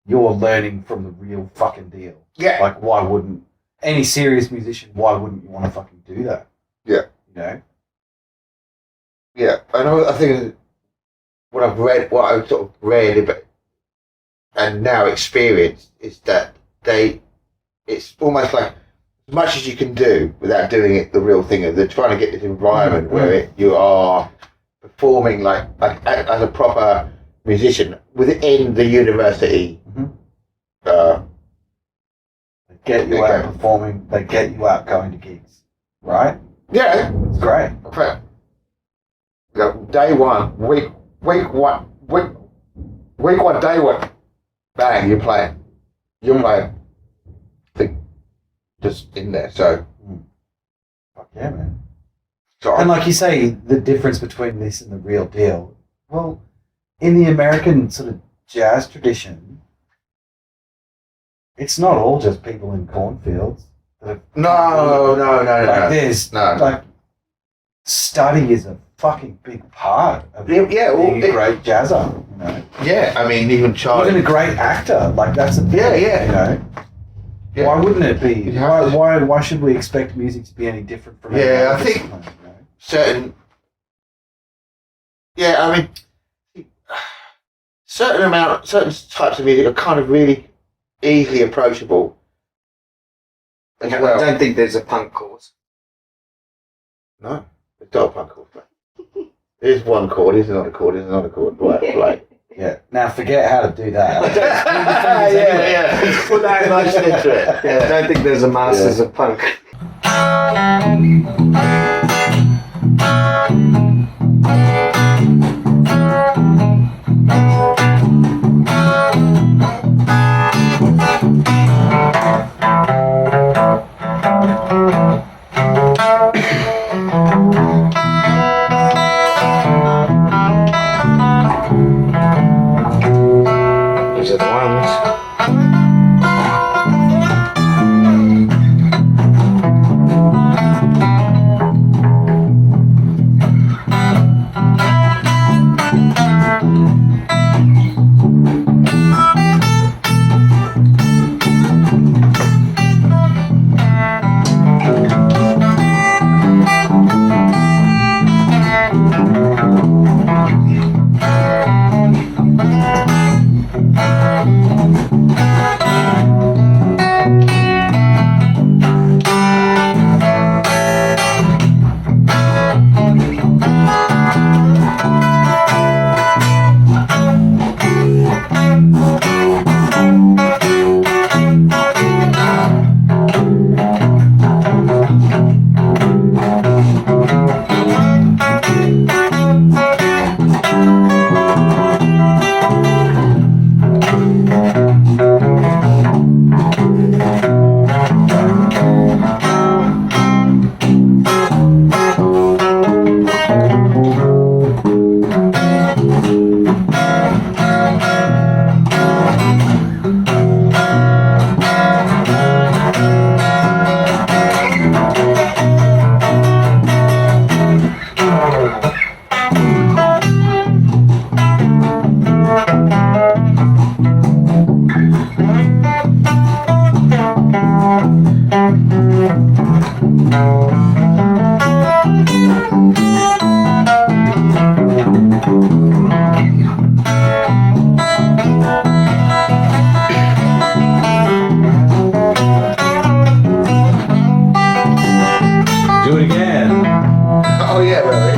you're learning from the real fucking deal. yeah, Like, why wouldn't any serious musician? Why wouldn't you want to fucking do that? Yeah. You know. yeah. I think what I've sort of read about and now experienced is that it's almost like as much as you can do without doing it the real thing. They're trying to get this environment where you are performing like as a proper musician within the university. Mhm. Uh, They get you out performing. They get you out going to gigs. Right. yeah, It's great. okay. You know, day one, week one, day one, bang, you're playing. Just in there. So Fuck yeah, man. So And like you say, the difference between this and the real deal. Well, in the American sort of jazz tradition, it's not all just people in cornfields. That have no. Like there's No. like study is a fucking big part of Yeah, well, being a great jazzer. You know, Yeah, I mean, even Charlie. even a great actor. Like that's a thing, Yeah, yeah. You know, Yeah. why wouldn't it be? You have to- Why should we expect music to be any different from? any Yeah, other I think- discipline, you know? certain. Yeah, I mean, certain types of music are kind of really easily approachable. As I well. don't think there's a punk course. No, it's not a punk chord. Mate. There's one chord. There's another chord. There's another chord. Right. Yeah. Now forget how to do that. yeah. Put that emotion into it. I don't think there's a masters of punk. These are the ones. Do it again. Oh yeah, really.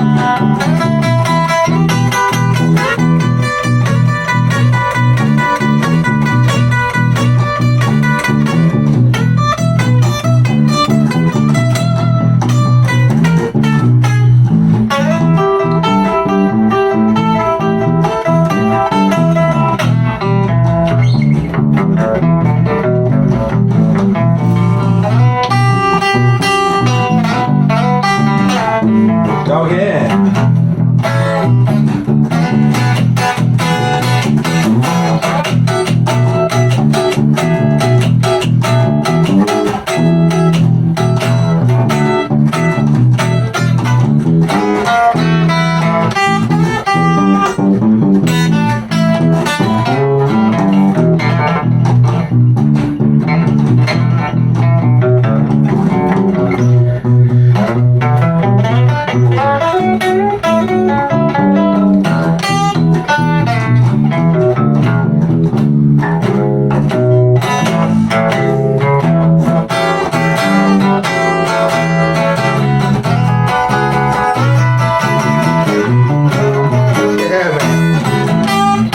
Go again. Yeah, man.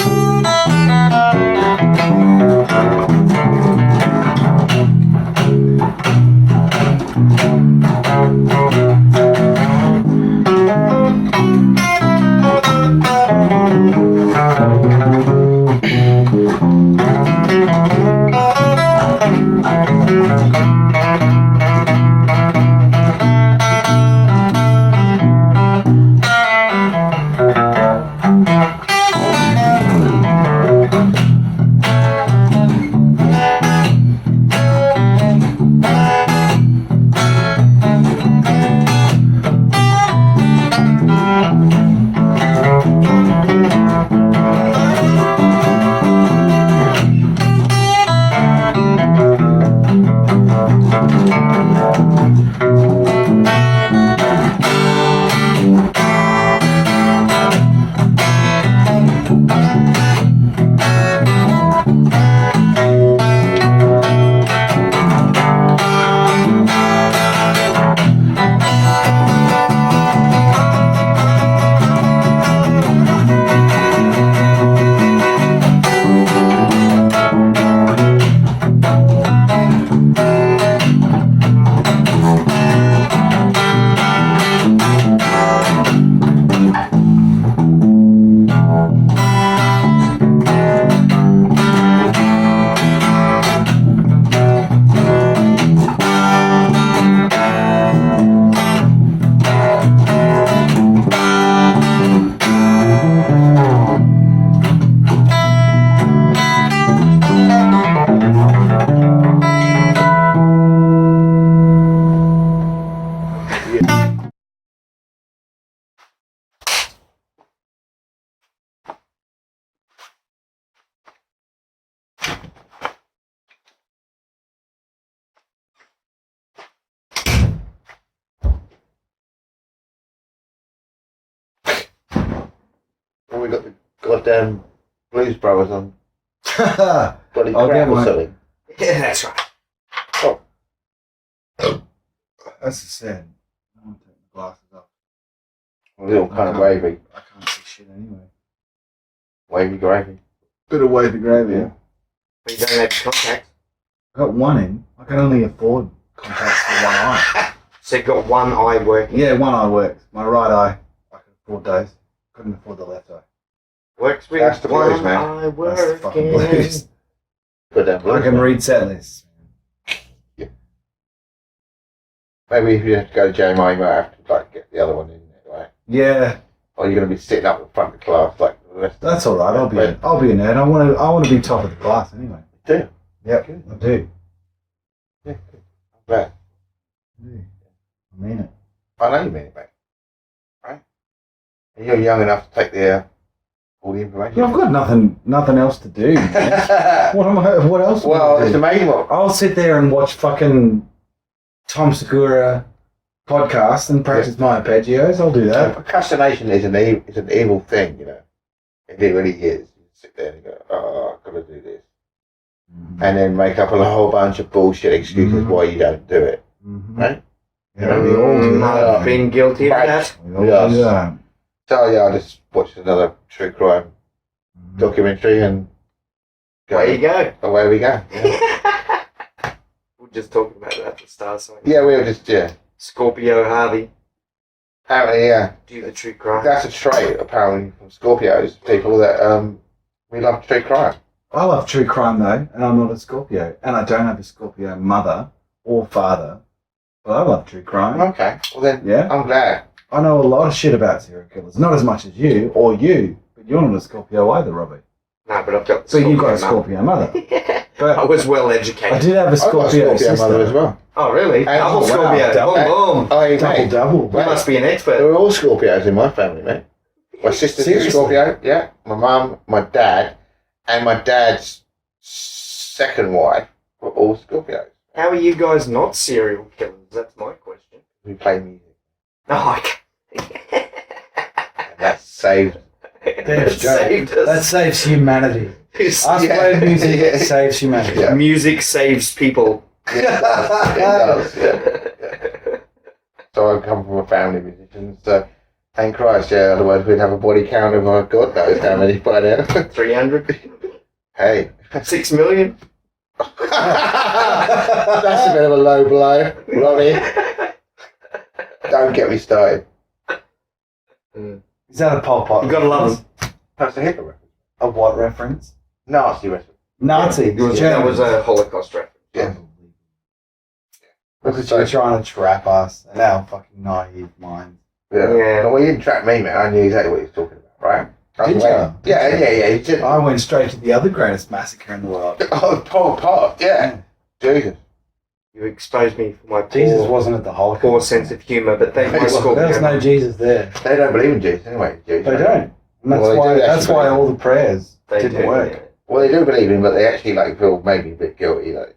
Well, we got the goddamn Blues Brothers on bloody I'll crap get or my- something. Yeah, that's right. That's a sin. I want to take the glasses off. A little kind of wavy. I can't see shit anyway. Wavy gravy. Bit of wavy gravy. Yeah. But you don't have contacts. I got one in. I can only afford contacts for one eye. So you've got one eye working. Yeah, one eye works. My right eye, I can afford those. Couldn't afford the left eye. Works with That's the one blues, man. eye That's the fucking working. blues. Put that I blues. can man. read set lists. Maybe if you have to go to JMI, you might have to like get the other one in there, right? Yeah, Or you're going to be sitting up in front of the class like the rest. that's all right. I'll be a nerd. I want to be top of the class anyway. Do. Yep, Good. I do. Yeah, good. I'm glad. I do. I mean it. I know you mean it, mate. Right? And you're young enough to take all the information. Yeah, I've got nothing else to do. Man. What else? Well, am I it's do? amazing what. I'll sit there and watch fucking Tom Segura podcast and practice my arpeggios. I'll do that. Procrastination is an evil thing, you know. It really is. You sit there and go, oh, I've got to do this. And then make up a whole bunch of bullshit excuses why you don't do it. Right? Yeah, we all do that. I've been guilty of that. We all do that. So yeah, I just watched another true crime documentary and Away you go. away we go. Yeah, We're just talking about that at the start. So yeah we were just, Scorpio Harvey, apparently, do the true crime. that's a trait, apparently, from Scorpios, people that, we love true crime. I love true crime though, and I'm not a Scorpio, and I don't have a Scorpio mother or father, but I love true crime. Okay, well then, Yeah, I'm glad. I know a lot of shit about serial killers, not as much as you, but you're not a Scorpio either, Robbie. No, but I've got the So you've got a mum. Scorpio mother. I But was well I educated. did have a I've got a Scorpio Scorpio sister. mother as well. Oh, really? And- Double oh, wow, Scorpio. double. Boom, boom. Oh, Double, mate. double. You must be an expert. We're all Scorpios in my family, mate. My sister's a Seriously? Scorpio, yeah. My mum, my dad, and my dad's second wife were all Scorpios. How are you guys not serial killers? That's my question. We play music. Oh, okay. And that saved. Damn, It saved us. That saves humanity. It's- Us Yeah. playing music Yeah. saves humanity. Yeah. Music saves people. It does, yeah. So I come from a family of musicians, so thank Christ, yeah, otherwise we'd have a body count of, God knows how many by now. 300? Hey. 6 million? That's a bit of a low blow, Robbie. Don't get me started. Is that a Pol Pot? You gotta love reference? them. That's a Hitler reference. A what reference? Nasty reference. Nazi. That was a Holocaust reference. Yeah. Because you're trying to trap us and our fucking naive minds. Yeah. Yeah. Well, you didn't trap me, man. I knew exactly what he was talking about, right? I was Did waiting. you? Yeah. You did. I went straight to the other greatest massacre in the world. Oh, Pol Pot, yeah. Jesus. You exposed me for my Jesus poor, wasn't at the Holocaust. poor sense of humour, but thank my Well, Scorpio. There was no Jesus there. They don't believe in Jesus anyway. Jesus. They don't. And that's Well, they why. do That's actually why believe. all the prayers They didn't do, work. yeah. Well, they do believe in him, but they actually like feel maybe a bit guilty, like.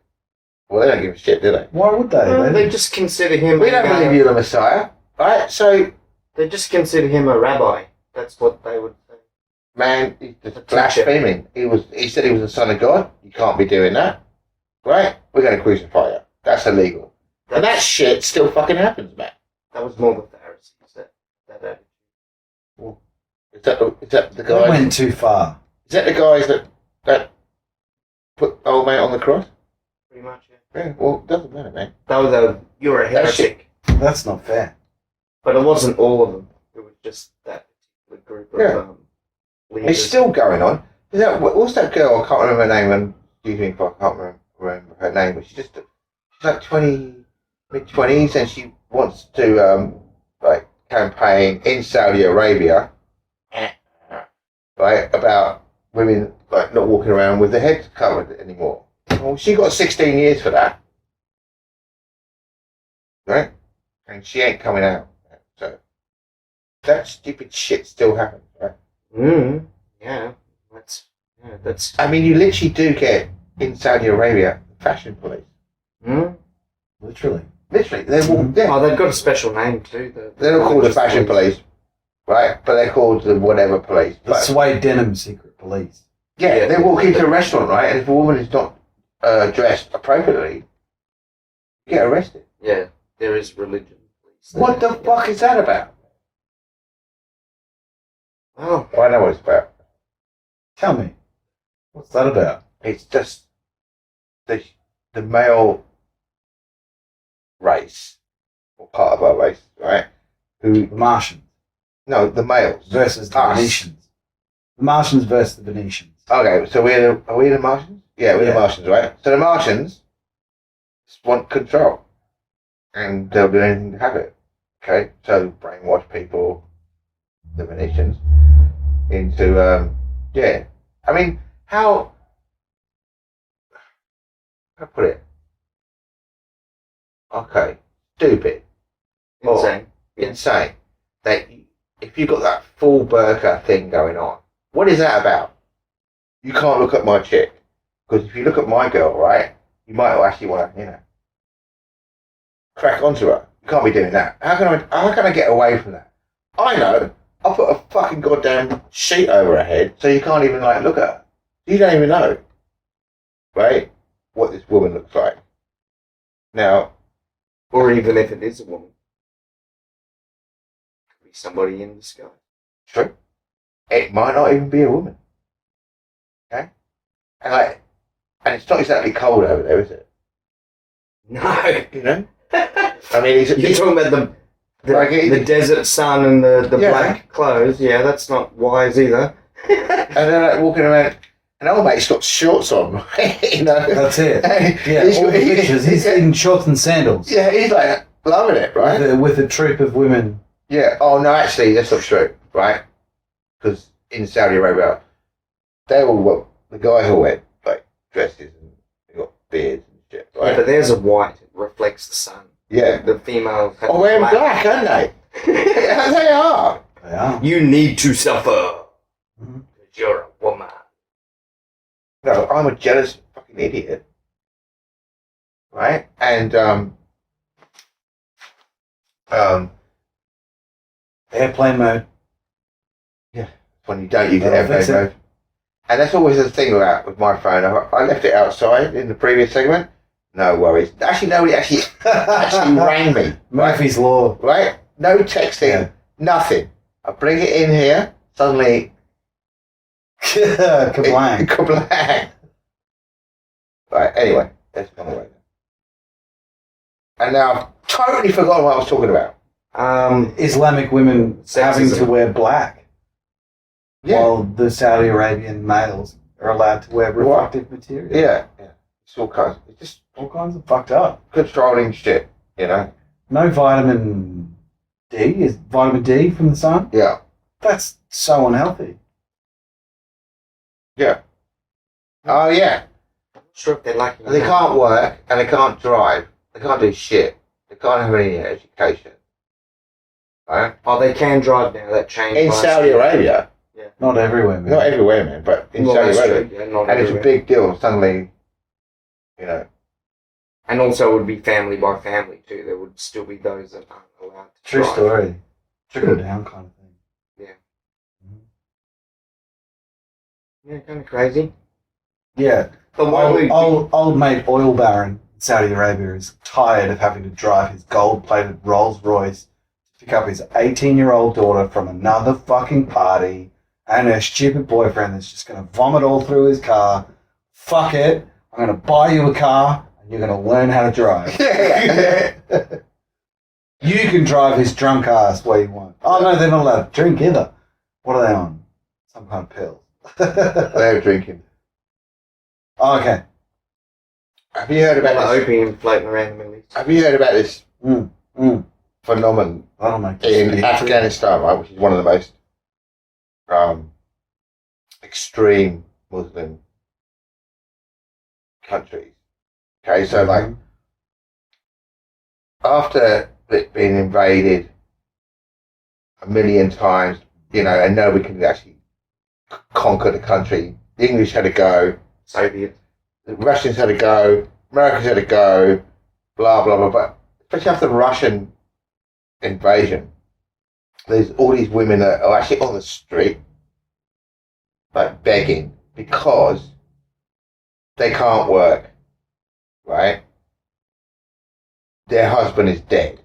Well, they don't give a shit, do they? Why would they? Well, They they just consider him. We don't believe you're the Messiah, right? So, They just consider him a rabbi. That's what they would say. man, he's just A teacher. blaspheming. He said he was the son of God. You can't be doing that, right? We're going to crucify you. That's illegal. And that shit still fucking happens, man. That was more the Pharisees. That Is that the they guys? went too far. Is that the guys that put old mate on the cross? pretty much. Yeah. Yeah. Well, it doesn't matter, man. That was a you're a That shit- heretic, That's not fair. but it wasn't all of them. It was just that particular group of Yeah. leaders. It's still going on. Is that what's that girl? I can't remember her name. And excuse me if I can't remember her name. But she's like mid-20s, and she wants to like campaign in Saudi Arabia, right, about women like not walking around with their heads covered anymore. Well, she got 16 years for that, right? And she ain't coming out. So that stupid shit still happens, right? Yeah. That's. I mean, you literally do get in Saudi Arabia fashion police. Literally. Literally, they walk. Yeah, Oh, they've got a special name too. they're not called the fashion police, right? But they're called the whatever police. The But, Suede Denim Secret Police. yeah, they walk into a restaurant, right? And if a woman is not dressed appropriately, you get arrested. Yeah, there is religion. Police there. What the fuck is that about? Oh, Well, I know what it's about. Tell me, what's that about? It's just the male race, or part of our race, right? Who The Martians no, the males versus the Us. Venetians. The Martians versus the Venetians. Okay, so are we the Martians? Yeah, we're Yeah. the Martians, right? So the Martians just want control, and they'll do anything to have it. Okay, so brainwash people, the Venetians, into yeah. I mean, how I put it? Okay, stupid, insane. insane. That if you've got that full burqa thing going on, what is that about? You can't look at my chick. Because if you look at my girl, right, you might actually want to, crack onto her. You can't be doing that. How can I get away from that? I know. I'll put a fucking goddamn sheet over her head so you can't even like look at her. You don't even know, right, what this woman looks like. Now, Or even if it is a woman. Could be somebody in disguise. true. It might not even be a woman. Okay? And it's not exactly cold over there, is it? No. You know? I mean, You're talking about the desert sun and the Yeah. black clothes. Yeah, that's not wise either. and then like, walking around, and old mate's got shorts on, right? You know? That's it. Yeah, He's all the got- he- pictures. He's in shorts and sandals. Yeah, he's like loving it, right? With a troop of women. Yeah. Oh no, actually, that's not true, right? Because in Saudi Arabia, they all the guys all wear like dresses and they got beards and shit, Yeah, right? but there's a white. It reflects the sun. Yeah. The female. Oh, wearing black, aren't they? Yeah, they are. They are. You need to suffer. Mhm. Because you're a woman. No, I'm a jealous fucking idiot, right? And Airplane mode. when you don't use That'll airplane fix it. mode. And that's always the thing with my phone. I left it outside in the previous segment. No worries. Actually, nobody actually rang me. Right? Murphy's Law. Right? No texting, Yeah. nothing. I bring it in here, suddenly... Kablang. Kablang. Right, anyway, that's gone away. And now I've totally forgotten what I was talking about. Islamic women having Sexism. to wear black, Yeah. while the Saudi Arabian males are allowed to wear reflective material. Yeah. It's all kinds. It's just All kinds of fucked up. controlling shit, you know? No vitamin D. Is vitamin D from the sun? Yeah. That's so unhealthy. Yeah. Oh, yeah. I'm not sure if they're lucky. And they can't work, and they can't drive. They can't do shit. They can't have any education. Right? Oh, they can drive now. That changed. In last Saudi year. Arabia, Not everywhere, man. not everywhere, man, but in Well, Saudi that's Arabia. true. Yeah, not And it's a everywhere. big deal, suddenly, you know. And also, it would be family by family too. There would still be those that aren't allowed to True drive. story. Trickle down kind of thing. Yeah, kind of crazy. Yeah. But why would Old mate oil baron in Saudi Arabia is tired of having to drive his gold-plated Rolls Royce to pick up his 18-year-old daughter from another fucking party and her stupid boyfriend that's just going to vomit all through his car. Fuck it. I'm going to buy you a car and you're going to learn how to drive. Yeah. You can drive his drunk ass where you want. Oh, no, they're not allowed to drink either. What are they on? Some kind of pill. They're drinking. Oh, okay. Have you heard about about this? opium floating around the Middle East? Have you heard about this Mm. phenomenon That'll make in you Afghanistan, right, which is one of the most extreme Muslim countries? Okay, so like after it being invaded a million times, you know, and nobody can actually conquer the country. The English had to go, Soviet. the Russians had to go, Americans had to go, blah blah blah. But especially after the Russian invasion, there's all these women that are actually on the street, like begging because they can't work, right? Their husband is dead,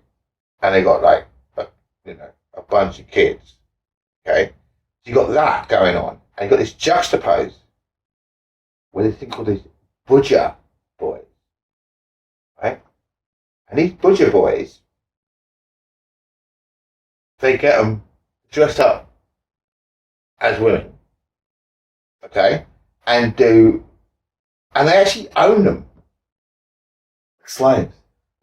and they got like, a bunch of kids. Okay, so you got that going on, and you got this juxtaposed with this thing called these butcher boys, right? And these butcher boys, they get them dressed up as women, okay, and they actually own them Slaves.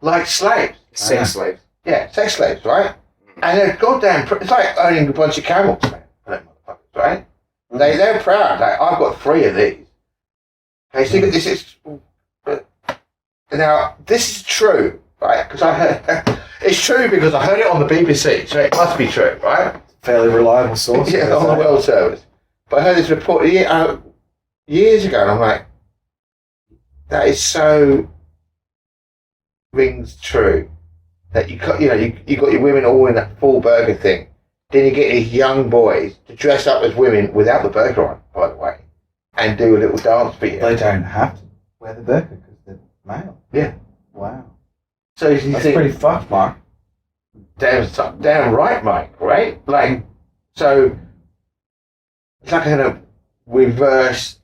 like slaves. Sex slaves. Yeah, sex slaves, right? And they're goddamn. It's like owning a bunch of camels, man. Them motherfuckers, right? They're proud. Like, I've got 3 of these. Okay, so this is. Now this is true, right? Because I heard it's true because I heard it on the BBC, so it must be true, right? Fairly reliable source. Yeah, on the World Service. But I heard this report years ago, and I'm like, that is so rings true, that you got your women all in that full burger thing. Then you get these young boys to dress up as women without the burger on, by the way, and do a little dance for you. They don't have to wear the burqa because they're male. Yeah. Wow. So you That's think, pretty fucked, Mark. damn right, Mike, right? Like, so it's like a kind of reverse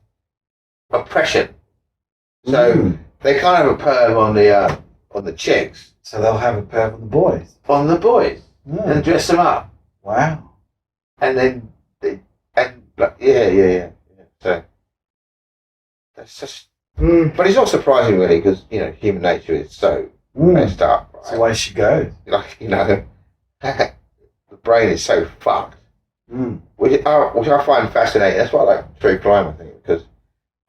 oppression. So they can't have a perv on the chicks, So they'll have a perv on the boys. on the boys, Mm. and dress them up, Wow. and then yeah. So that's just. But it's not surprising really, because human nature is so messed up. That's the Right? way she goes. Like the brain is so fucked, which I find fascinating. That's why I like true crime, I think, because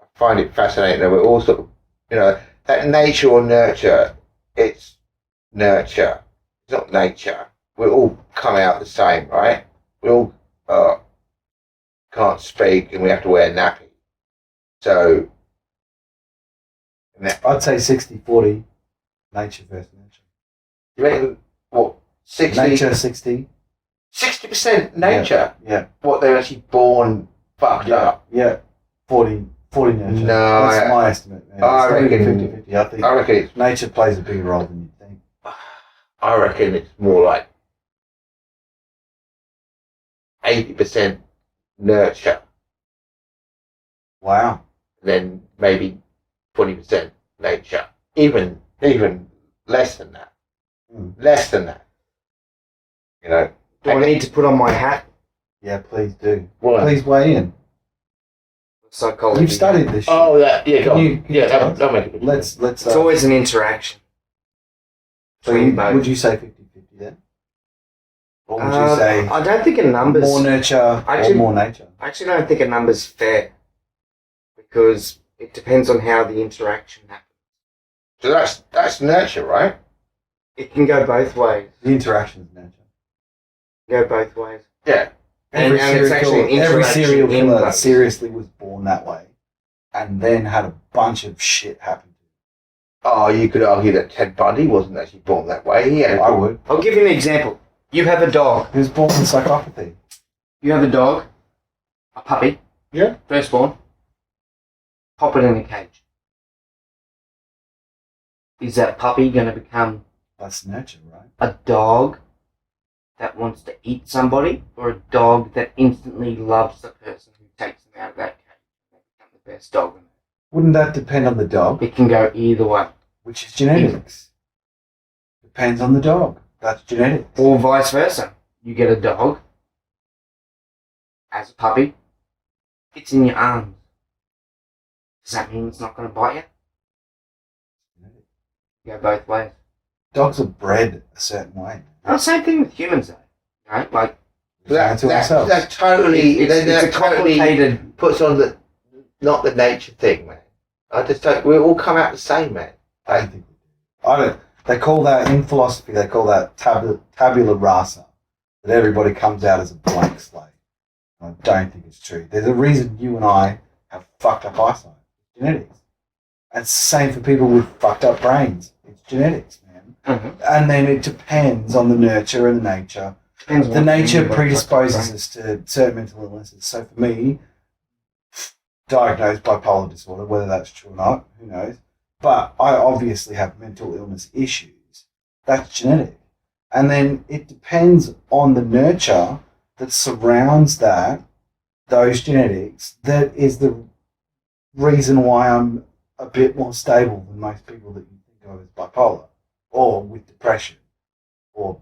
I find it fascinating that we're all sort of, that nature or nurture. It's nurture. It's not nature. We all come out the same, right? We all can't speak and we have to wear nappy. So I'd say 60-40 nature versus nurture. you reckon what 60? Nature 60. 60% nature. Yeah. What they're actually born fucked up. Yeah. 40 nurture. No, That's my estimate. Man. I It's reckon- 50-50. I think I reckon it's nature plays a bigger role than you think. more like 80% nurture, Wow. then maybe 20% nature. Even less than that. Less than that. Do I need to put on my hat? Yeah, please do. What? Please weigh in. Psychology. You've studied this shit. Oh, that, yeah, go Can on. you Yeah, tell us? that'll make a bit. Let's. It's always an interaction. So would you say 50-50 then? Or would you say I don't think a number's... more nurture or more nature? I actually don't think a number's fair, because it depends on how the interaction happens. So that's nurture, right? It can go both ways. The interaction is nurture. Go both ways. Yeah. And it's actually an every interaction serial in killer both. seriously was born that way, and then had a bunch of shit happen. Oh, you could argue that Ted Bundy wasn't actually born that way. He had I would. I'll give you an example. You have a dog. He was born with psychopathy. You have a dog, a puppy. Yeah. Firstborn. Pop it in a cage. Is that puppy going to become That's nurture, right? a dog that wants to eat somebody, or a dog that instantly loves the person who takes them out of that cage and they become the best dog in it? Wouldn't that depend on the dog? It can go either way. Which is genetics. Depends on the dog. That's genetics. Or vice versa. You get a dog as a puppy, it's in your arms. Does that mean it's not going to bite you? You go both ways. Dogs are bred a certain way. Oh, same thing with humans, though. Right? Like, That's ourselves. That totally. it's that a totally complicated. puts on the not the nature thing, man. I just don't. We all come out the same, man. I don't think we do. I don't. They call that in philosophy. They call that tabula rasa. That everybody comes out as a blank slate. I don't think it's true. There's a reason you and I have fucked up eyesight. It's genetics. And it's the same for people with fucked up brains. It's genetics, man. Mm-hmm. And then it depends on the nurture and the nature. Depends on The what nature you do, predisposes us to certain mental illnesses. So for me, diagnosed bipolar disorder, whether that's true or not, who knows? But I obviously have mental illness issues. That's genetic. And then it depends on the nurture that surrounds those genetics, that is the reason why I'm a bit more stable than most people that you think of as bipolar, or with depression, or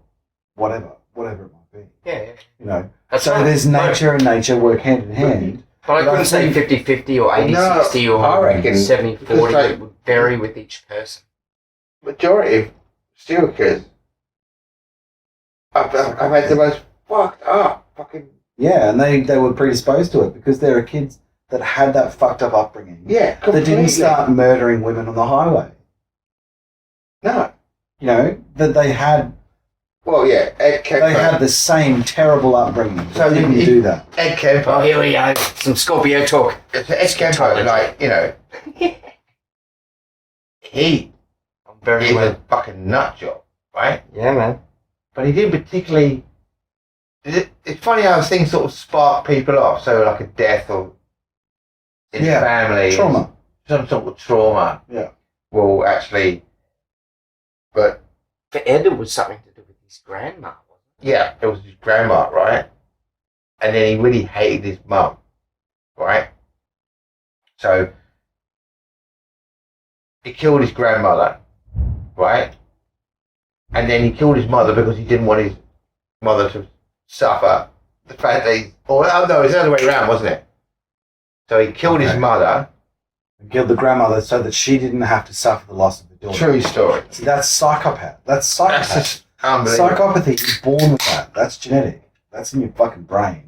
whatever it might be. Yeah. You know, That's so right. there's nature and nature work hand in hand. But I couldn't say 50-50 or 80-60 or I reckon 70-40. because, like, It would vary with each person. Majority of serial killers, I've had the most fucked up fucking. Yeah, and they were predisposed to it because there are kids that had that fucked up upbringing. Yeah, That completely. didn't start murdering women on the highway. No. You know, that they had Well, yeah, Ed Kemper. they had the same terrible upbringing. So So didn't you- do that. Ed Kemper. Oh, here we go. Some Scorpio talk. Ed Kemper, like, he I'm very is well. a fucking nut job, right? Yeah, man. But he didn't particularly. It's funny how things sort of spark people off. So like a death or in the family, trauma, some sort of trauma. Yeah. Will actually. But For Ed, it was something to do with his grandma, wasn't yeah, it was his grandma, right? And then he really hated his mum, right? So he killed his grandmother, right? And then he killed his mother because he didn't want his mother to suffer the fact that he's... Oh, no, it's the other way around, wasn't it? So he killed his mother. and killed the grandmother so that she didn't have to suffer the loss of the daughter. True story. See, that's psychopath. That's psychopath. That's just unbelievable. Psychopathy, you're born with that. That's genetic. That's in your fucking brain.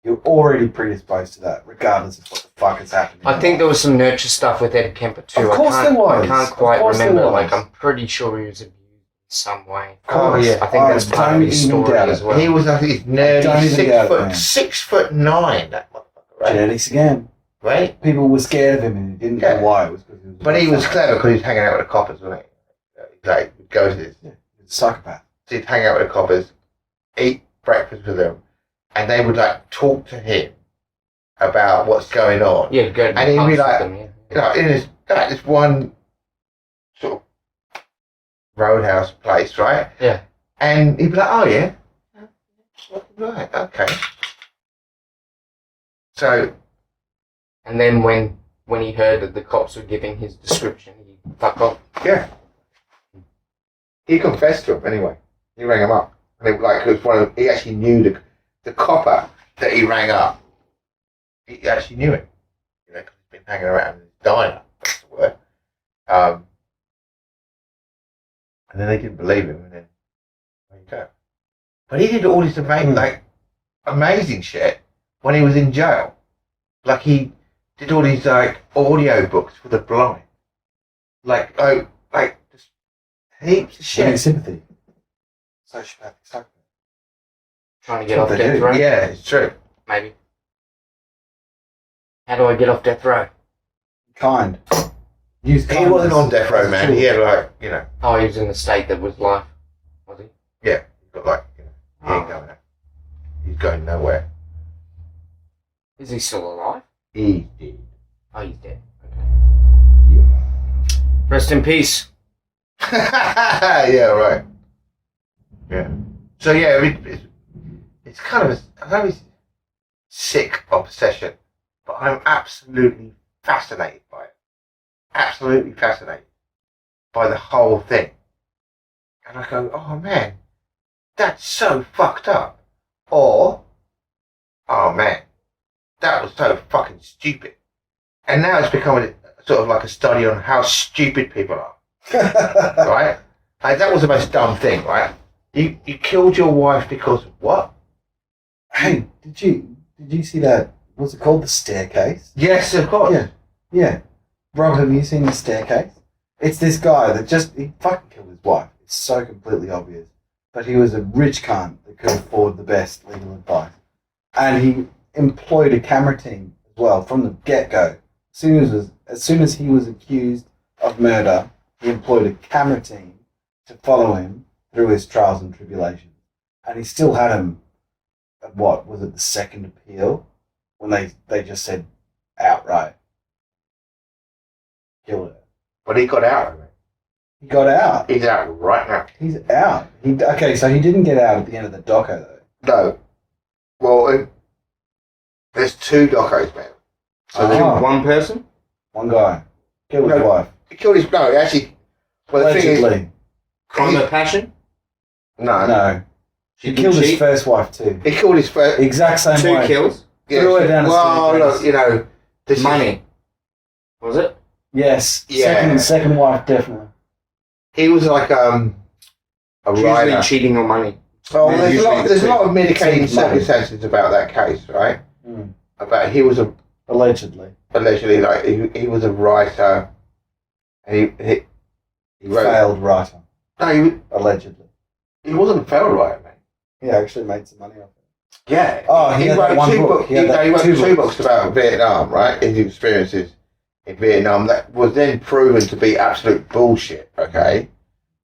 You're already predisposed to that, regardless of what the fuck is happening. I think there was some nurture stuff with Ed Kemper too. Of course there was. I can't Of quite course there remember. was. Like, I'm pretty sure he was abused in some way. Oh, yeah. I think that's part of don't his even story doubt as it. well. He was, I think, he's Don't nearly even doubt it, man. 6'9", that motherfucker, right? Genetics again. Right? People were scared of him and he didn't know why. It was because he was. But he was clever because he was hanging out with the coppers, wasn't he? Like, he'd go to this. Yeah, he was a psychopath. So he'd hang out with the coppers, eat breakfast with them, and they would, like, talk to him about what's going on. Yeah, go to And he'd be pubs with like- them, yeah. You know, in this one sort of roadhouse place, right? Yeah. And he'd be like, oh, yeah? Right, okay. So, And then when he heard that the cops were giving his description, he fuck off. yeah. He confessed to him anyway. He rang him up. And it was one of, he actually knew the copper that he rang up. He actually knew him. You know, because he's been hanging around in his diner. That's the word. And then they didn't believe him, and then there you go. But he did all this amazing shit when he was in jail. Like he did all these audio books for the blind. Like just heaps of Winning shit. sympathy. Sociopathic psychopath. Trying to get That's off what they death do. row, Yeah, it's true. maybe. How do I get off death row? Kind. Use He wasn't on death row, as a man. tool. He had Oh, he was in a state that was life, was he? he got he ain't going out. He's going nowhere. Is he still alive? He did. Oh, he's dead. Okay. Rest in peace. Yeah, right. Yeah. So yeah, it's kind of a very sick obsession, but I'm absolutely fascinated by it. Absolutely fascinated by the whole thing. And I go, oh man, that's so fucked up. Or, oh man, that was so fucking stupid. And now it's becoming sort of like a study on how stupid people are. Right? Like, that was the most dumb thing, right? You killed your wife because of what? Hey, did you see that? What's it called? The Staircase? Yes, of course. Yeah. Yeah. Rob, have you seen The Staircase? It's this guy that he fucking killed his wife. It's so completely obvious. But he was a rich cunt that could afford the best legal advice. And he employed a camera team as well from the get-go. As soon as he was accused of murder, he employed a camera team to follow him through his trials and tribulations. And he still had him at what? Was it the second appeal? When they just said outright, kill her. But he got out of it. He got out. He's out right now. He's out. Okay, so he didn't get out at the end of the doco, though. No. Well, there's two docos, man. So killed one person? One guy. Killed his No. wife. He killed his... No, actually... Well, the thing is... Allegedly. Crime of passion? No. No. He She killed didn't his cheat? first wife, too. He killed his first... Exact same Two way. kills? Threw her down a Well, staircase. look, you know... This is- Money. Was it? Yes. Yeah. Second wife, definitely. he was like a Usually writer. cheating on money. Well, Yeah, there's usually a lot of mitigating Seems money. circumstances about that case, right? Mm. About he was Allegedly. allegedly like he was a writer, and he wrote. Failed writer. No, Allegedly. he wasn't a failed writer, man. He actually made some money off it. Yeah. Oh, he had that wrote one two book. books. He had that He wrote two two books. books about Vietnam, right? His experiences in Vietnam that was then proven to be absolute bullshit. Okay,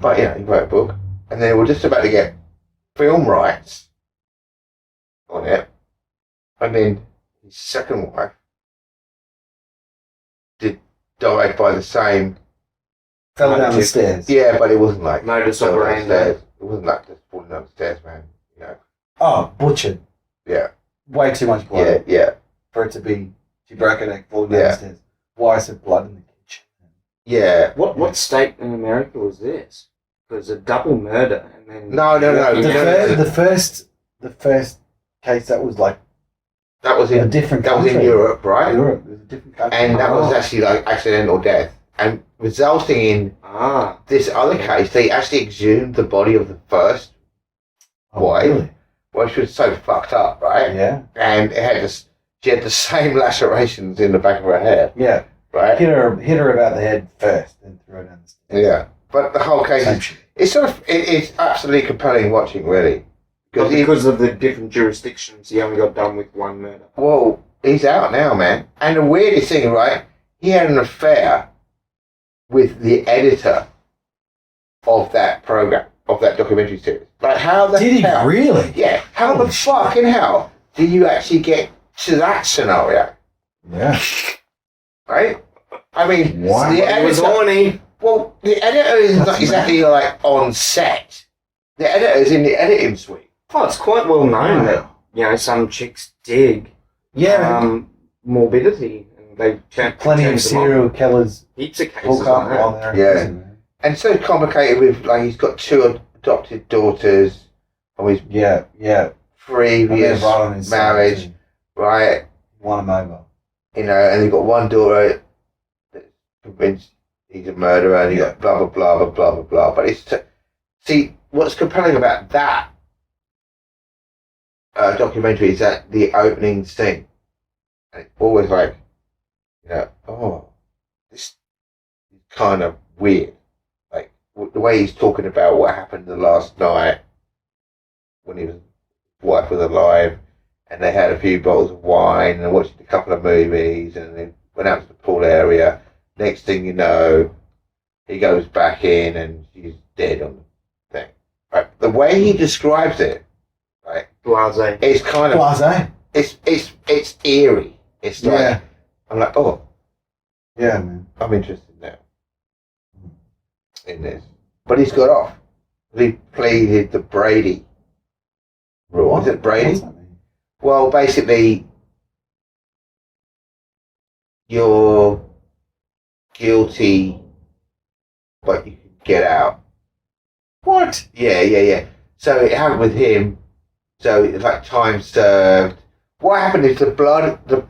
but yeah, he wrote a book. and they were just about to get film rights on it, and then his second wife died by the same. Fell down the stairs. Yeah, but it wasn't like Modus fell down the operandi. stairs. It wasn't like just falling down the stairs, man. You know. Oh, butchered. Yeah. Way too much blood. Yeah. For it to be, she broke her neck, falling down Yeah. the stairs. Why is there blood in the kitchen? Yeah. What state in America was this? It was a double murder, and then No. The first case that was like That was a in different that was country. in Europe, right? Europe, it was a different country. And that was Oh. actually like accidental death, and resulting in this other case, they actually exhumed the body of the first wife, Really? well, she was so fucked up, right? Yeah. And it had this, she had the same lacerations in the back of her head, Yeah. right? Hit her about the head first, then throw her down the stairs. Yeah. But the whole case, Same shit. it's sort of, it's absolutely compelling watching, really. Well, he- because of the different jurisdictions, he only got done with one murder. Well, he's out now, man. And the weirdest thing, right? He had an affair with the editor of that program, of that documentary series. Like, how the Did he hell? really? Yeah. How the Holy shit. fucking hell do you actually get to that scenario, Yeah. right? I mean, Wow. the He was editor. horny. Well, the editor is That's not exactly like on set. The editor is in the editing suite. Oh, it's quite well known that, you know, some chicks dig Yeah. morbidity, and they Plenty turn of them on. serial killers Heaps of cases hook up like while that. they're in Yeah. prison, man. And so complicated with, like, he's got 2 adopted daughters from his Yeah. And previous they're right on his side, marriage, too. right? Won him over. You know, and they've got one daughter that's convinced he's a murderer, and you got blah, blah, blah, blah, blah, blah, blah. But it's, see, what's compelling about that documentary is that the opening scene, and it's always like, you know, oh, this is kind of weird. Like, the way he's talking about what happened the last night when his wife was alive, and they had a few bottles of wine and watched a couple of movies, and they went out to the pool area. Next thing you know, he goes back in and she's dead on the thing. Right? The way he describes it, right, Blase. it's kind of Blase. it's eerie. It's like, Yeah. I'm like, oh, Yeah, man. I'm interested now in this. But he's got off. He pleaded the Brady rule. What? Is it Brady? What's that mean? Well, basically, you're guilty, but you can get out. What? Yeah. So it happened with him. So it's like time served. What happened is the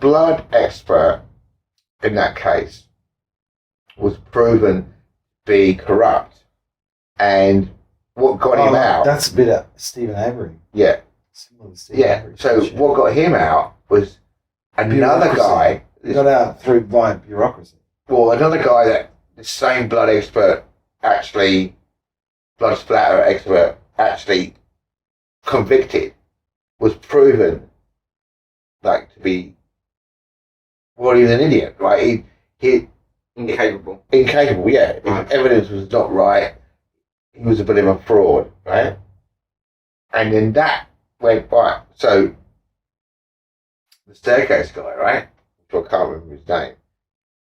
blood expert in that case was proven to be corrupt, and what got him out? That's a bit of Stephen Avery. Yeah. Similar to Stephen Yeah. Avery. So Shit. what got him out was another Bureaucracy. guy. He got out via bureaucracy. Well, another guy that the same blood expert actually, blood splatter expert actually convicted, was proven like to be, well, he was an idiot, right? He Incapable. incapable, yeah. Right. His evidence was not right. He was a bit of a fraud, right? And then that went right. So the staircase guy, right? Which I can't remember his name.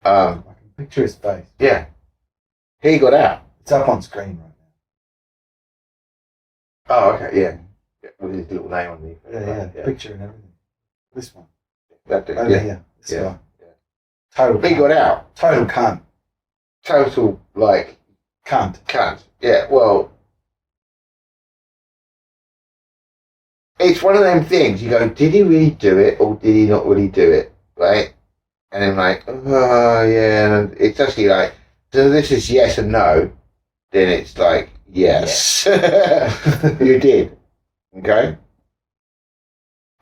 I can picture his face. Yeah, he got out. It's up on screen right Oh, okay, yeah. With his little name on the now. Yeah. Picture and everything. This one. That dude, Over yeah. here. This Yeah. guy. Total He cunt. got out. Total cunt. Total, like, Cunt. cunt. Yeah, well, it's one of them things. You go, did he really do it or did he not really do it? Right? And then like, oh, yeah. And it's actually like, so this is yes and no. Then it's like, yes. You did. Okay?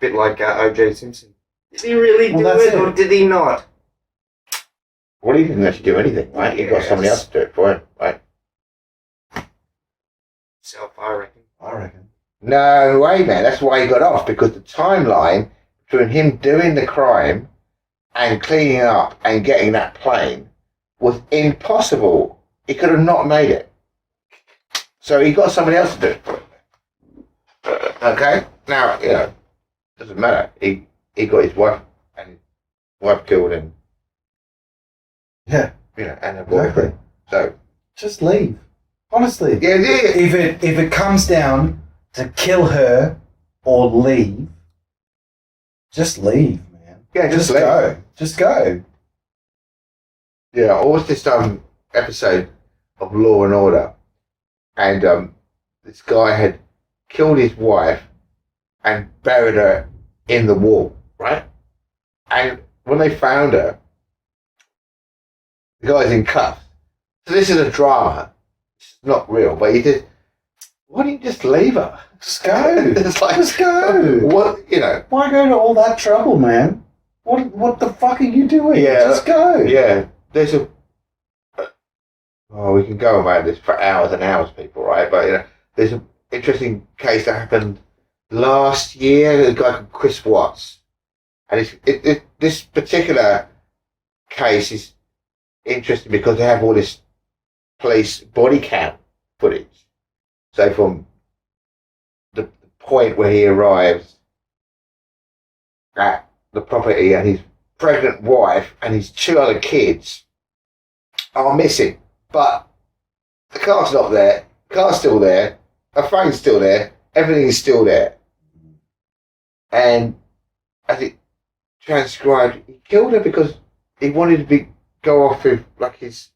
Bit like O.J. Simpson. Did he really Well, do that's it, or it. did he not? Well, he didn't actually do anything, right? He got somebody else to do it for him, right? Self, I reckon. I reckon. No way, man. That's why he got off, because the timeline between him doing the crime and cleaning up and getting that plane was impossible. He could have not made it. So he got somebody else to do it for him. Okay? Now, doesn't matter. He got his wife and his wife killed him. Yeah. And her boyfriend. So just leave. Honestly. Yeah. If it comes down to kill her or leave, just leave, man. Yeah, just leave. go. Just go. Yeah, I watched this episode of Law and Order, and this guy had killed his wife and buried her in the wall, right? And when they found her, the guy's in cuffs. So this is a drama. It's not real, but he did. Why don't you just leave her? Just go. It's like, just go. What, Why go to all that trouble, man? What the fuck are you doing? Yeah. Just go. Yeah, there's a. Oh, we can go about this for hours and hours, people, right? But there's an interesting case that happened last year. A guy called Chris Watts, and this particular case is interesting because they have all this police body cam footage. So from the point where he arrives at the property and his pregnant wife and his 2 other kids are missing. But the car's not there, the car's still there, her phone's still there, everything is still there. And as it transcribed, he killed her because he wanted to go off with his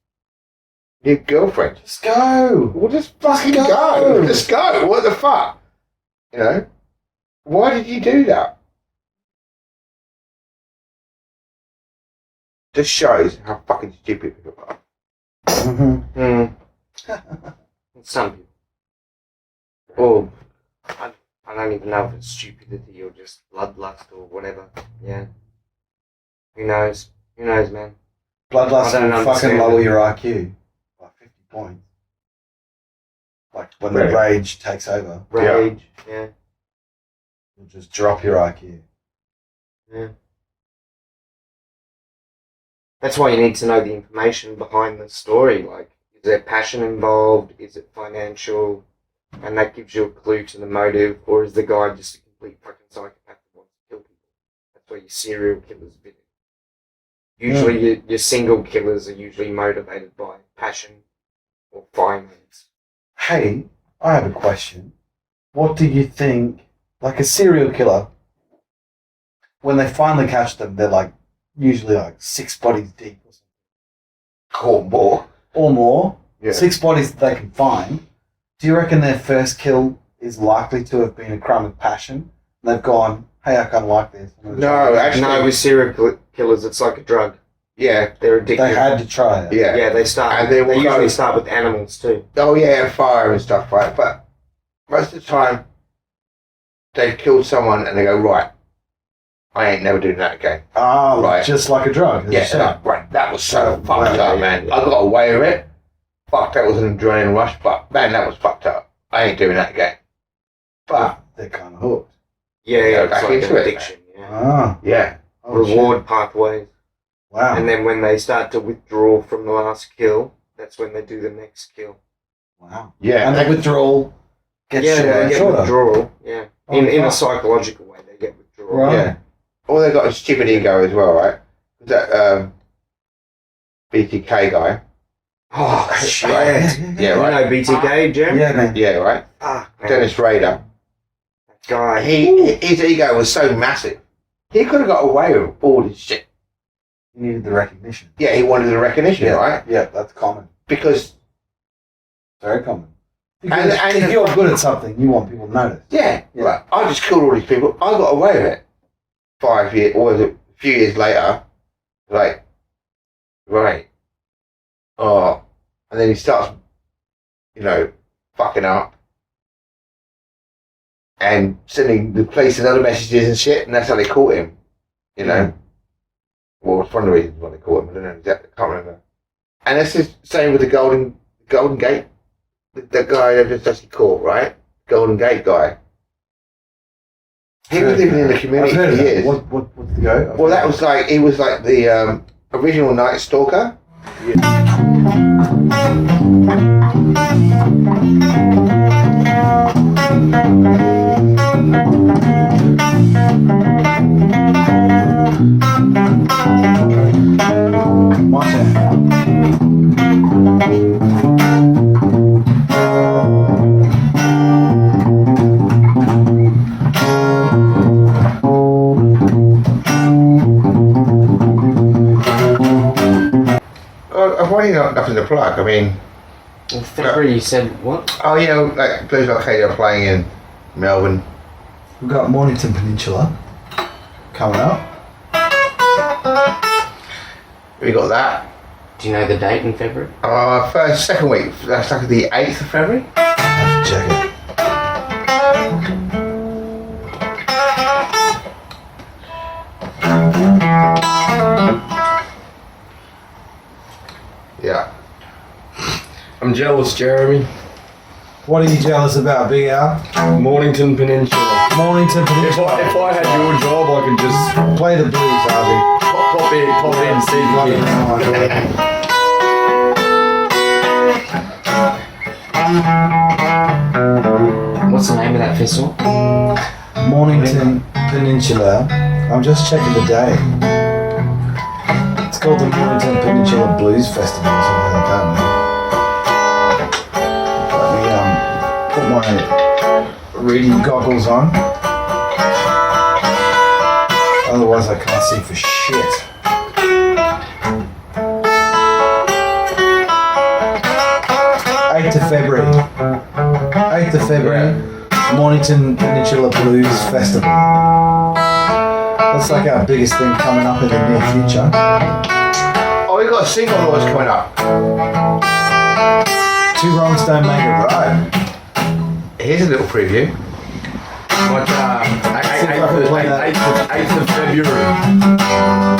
new girlfriend. Just go. Well, just fucking go. Just go. What the fuck? Why did you do that? Just shows how fucking stupid people are. Mm-hmm. Some people. Or, I don't even know if it's stupidity or just bloodlust or whatever. Yeah. Who knows? Who knows, man? Bloodlust I don't will fucking understand lower it. your IQ by 50 points. Like when Really? the rage takes over, Rage. Yeah. you'll just drop your IQ. Yeah. That's why you need to know the information behind the story. Like, is there passion involved? Is it financial? And that gives you a clue to the motive. Or is the guy just a complete fucking psychopath that wants to kill people? That's why your serial killers bit it. Usually your single killers are usually motivated by passion or finance. Hey, I have a question. What do you think, like a serial killer, when they finally catch them, they're usually 6 bodies deep or something. Or more. Or more. Yeah. 6 bodies that they can find. Do you reckon their first kill is likely to have been a crime of passion? And they've gone, hey, I kind of like this. No, actually. No, with serial killers, it's like a drug. Yeah. They're addicted. They had to try it. Yeah. Yeah, they start. And they will usually go- start with animals too. Oh, yeah, and fire and stuff, right? But most of the time, they've killed someone and they go, right, I ain't never doing that again. Ah, Right. just like a drug. as you Yeah, said. right. That was so Wow. fucked Yeah, up, yeah, man. yeah. I got away with it. Fuck, that was an adrenaline rush, but man, that was fucked up. I ain't doing that again. But, They're kind of hooked. Yeah, Go it's back like into an it, addiction. Yeah. Ah. yeah. Oh, Reward pathways. shit. Wow. And then when they start to withdraw from the last kill, that's when they do the next kill. Wow. Yeah. And the withdrawal gets Yeah, shorter they and get shorter. withdrawal. Yeah. Oh, in a fuck. psychological way, they get withdrawal. Right. Yeah. Or they got a stupid ego as well, right? That BTK guy. Oh, shit. Right. Yeah, You right. know BTK, Jim? Yeah, man. Yeah, right. Fuck, man. Dennis Rader. That guy. His ego was so massive. He could have got away with all this shit. You needed the recognition. Yeah, he wanted the recognition, Yeah. right? Yeah, that's common. Because Very common. And- If you're good at something, you want people to notice. yeah, Yeah. right, I just killed all these people. I got away with it. 5 years, or was it a few years later? Like, right. Oh, and then he starts, fucking up and sending the police and other messages and shit, and that's how they caught him. Well, it's one of the reasons why they caught him. I don't know exactly. I can't remember. And that's the same with the Golden Gate. The guy that just actually caught, right? Golden Gate guy. He was living in the community I've heard for of that. years. What's the go? Well, that was like, he was like the original Night Stalker. Yeah. My turn. I've only got nothing to plug. I mean, In February, you said what? oh yeah, like Blues Arcadia are playing in Melbourne. We've got Mornington Peninsula coming up. We got that. Do you know the date in February? Second week. That's like the 8th of February. Check it. Yeah. I'm jealous, Jeremy. What are you jealous about, Big Al? Mornington Peninsula. Mornington If Peninsula. I had your job, I could just Play the blues, Harvey. pop in, see the kids. Oh my God. What's the name of that festival? Mornington Peninsula. I'm just checking the day. It's called the Mornington Peninsula Blues Festival or something like that, man. Let me put my reading goggles on. Otherwise I can't see for shit. Eighth of February. 8th of February, Mornington Peninsula Blues Festival. That's like our biggest thing coming up in the near future. Oh, we got a single launch coming up. Two wrongs don't make it right. Here's a little preview. Like, See if I can play that. 8th of February.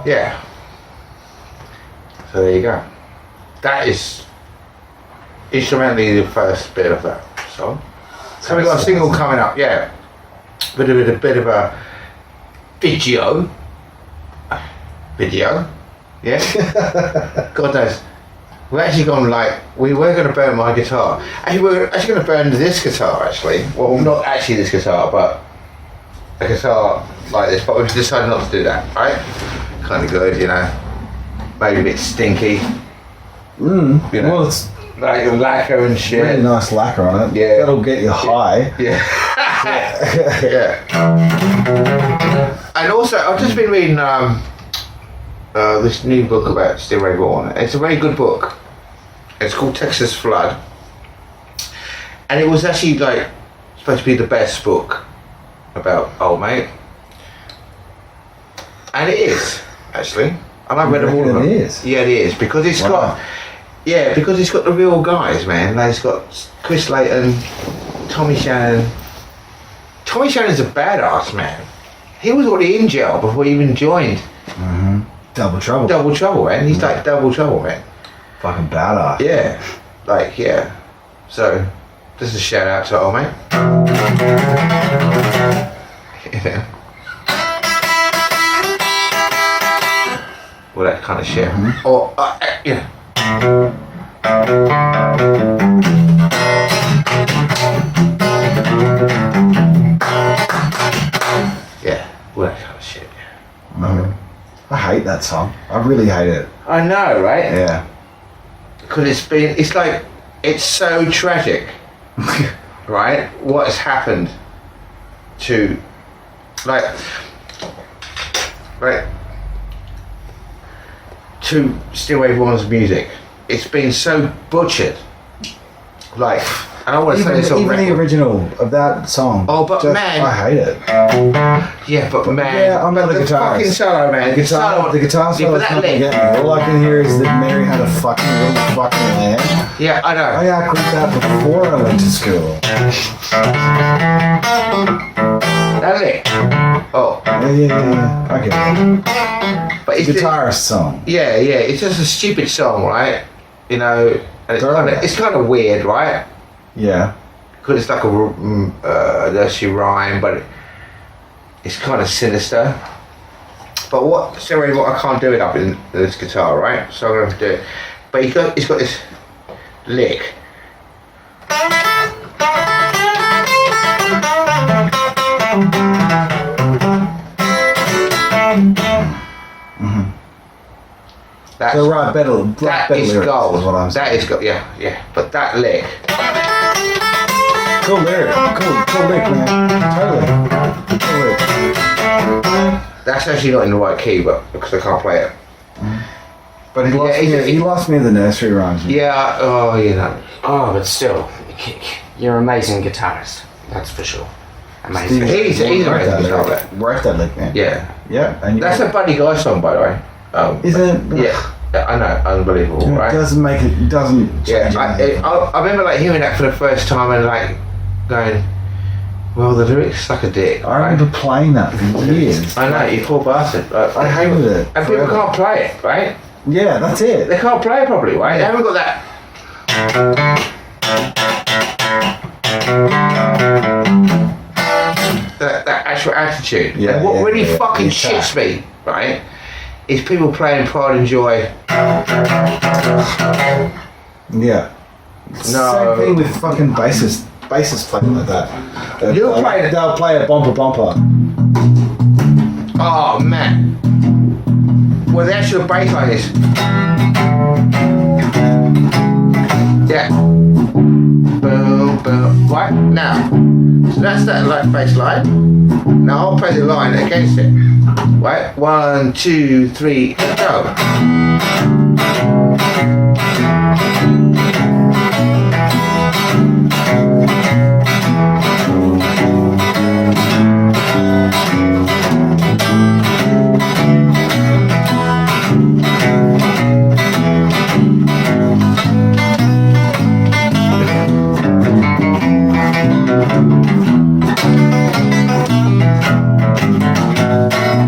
Yeah. So there you go. That is instrumentally the first bit of that song. So we got a single coming up, yeah. Bit of a video. Yeah. God knows. We're actually gone like we were gonna burn my guitar. Actually we're actually gonna burn this guitar actually. Well not actually this guitar, but a guitar like this, but we've decided not to do that, right? Kinda good, you know. Maybe a bit stinky. You know. Well, it's Like lacquer and shit. really nice lacquer on it. Yeah. That'll get you high. Yeah. Yeah. And also, I've just been reading this new book about Stingray Vaughan. It's a very good book. It's called Texas Flood. And it was actually like supposed to be the best book about old mate. And it is, actually. And I've read them all of them. It is? Yeah, it is. Because it's got because it's got the real guys, man. Like it's got Chris Layton, Tommy Shannon. Tommy Shannon's a badass, man. He was already in jail before he even joined Double trouble. Double Trouble, man. He's like Double Trouble, man. Fucking badass. Yeah. Like, yeah. So, just a shout out to old mate. Yeah. All that kind of shit. Or, yeah. Yeah, all that kind of shit, yeah. I hate that song. I really hate it. I know, right? Yeah. Because it's like, it's so tragic, right? What has happened to, like, to Stingray Vaughan's music. It's been so butchered. Like, and I want to say this on Even the record. original of that song. Oh, but man- I hate it. Yeah, but man. Yeah, I'm not but a the guitarist. fucking solo, man. The guitar Yeah, solo but is that not lick. getting me. All I can hear is that Mary had a fucking real fucking land. Yeah, I know. I outgrew that before I went to school. That lick. Oh, Yeah. Okay. but it's Guitarist song. yeah. It's just a stupid song, right? You know, and it's kind of weird, right? Yeah. Because it's like a nursery rhyme, but it's kind of sinister. But what I can't do it up in this guitar, right? So I'm gonna have to do it. But he's got this lick. That's, So right, better. that better is lyrics gold. Is what I'm saying. That is gold. Yeah. But that lick. Cool lyric. Cool lick, man. Totally. Cool lyric. That's actually not in the right key, but because I can't play it. But he lost me at the nursery rhymes. Yeah. Oh, you know. Oh, but still, you're an amazing guitarist. That's for sure. Amazing. He's wrote amazing that guitar lyric. player. Wrote that lick, man. Yeah. Yeah. And That's a Buddy Guy song, by the way. Isn't it? Yeah, I know, unbelievable, It right? doesn't make it. It doesn't. Yeah, Change anything. I remember like hearing that for the first time and like going, well, the lyrics suck a dick. I remember playing that for years. I know, you poor bastard. I hated it. And people forever. can't play it, right? Yeah, that's it. They can't play it properly, right? They haven't got that. That actual attitude. Yeah, and what yeah, really yeah, fucking yeah. shits me, right, is people playing Pride and Joy. Yeah. No. Same thing with fucking bassists playing like that. They'll play a bumper. Oh man. Well, the actual bass line is. Yeah. Boom, boom. Right now. So that's that like bass line. Now I'll play the line against it. Right? 1, 2, 3, go.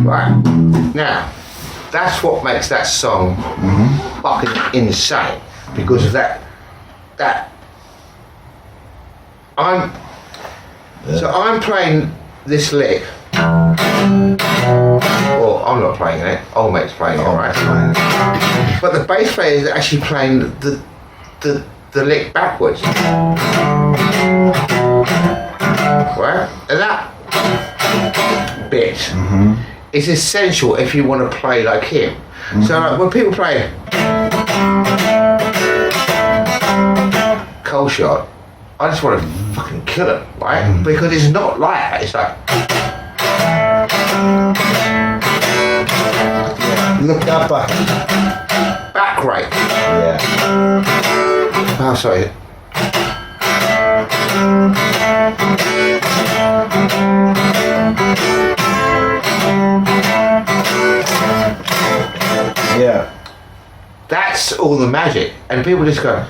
Right. Now, that's what makes that song fucking insane. Because of that I'm playing this lick. Well, I'm not playing it. Old mate's playing it, right? But the bass player is actually playing the lick backwards. Right? And that bit is essential if you want to play like him. So like, when people play Cold Shot, I just want to fucking kill him, right? Because it's not like that. It's like Look that back rake. Yeah. Oh, sorry. Yeah. That's all the magic. And people just go,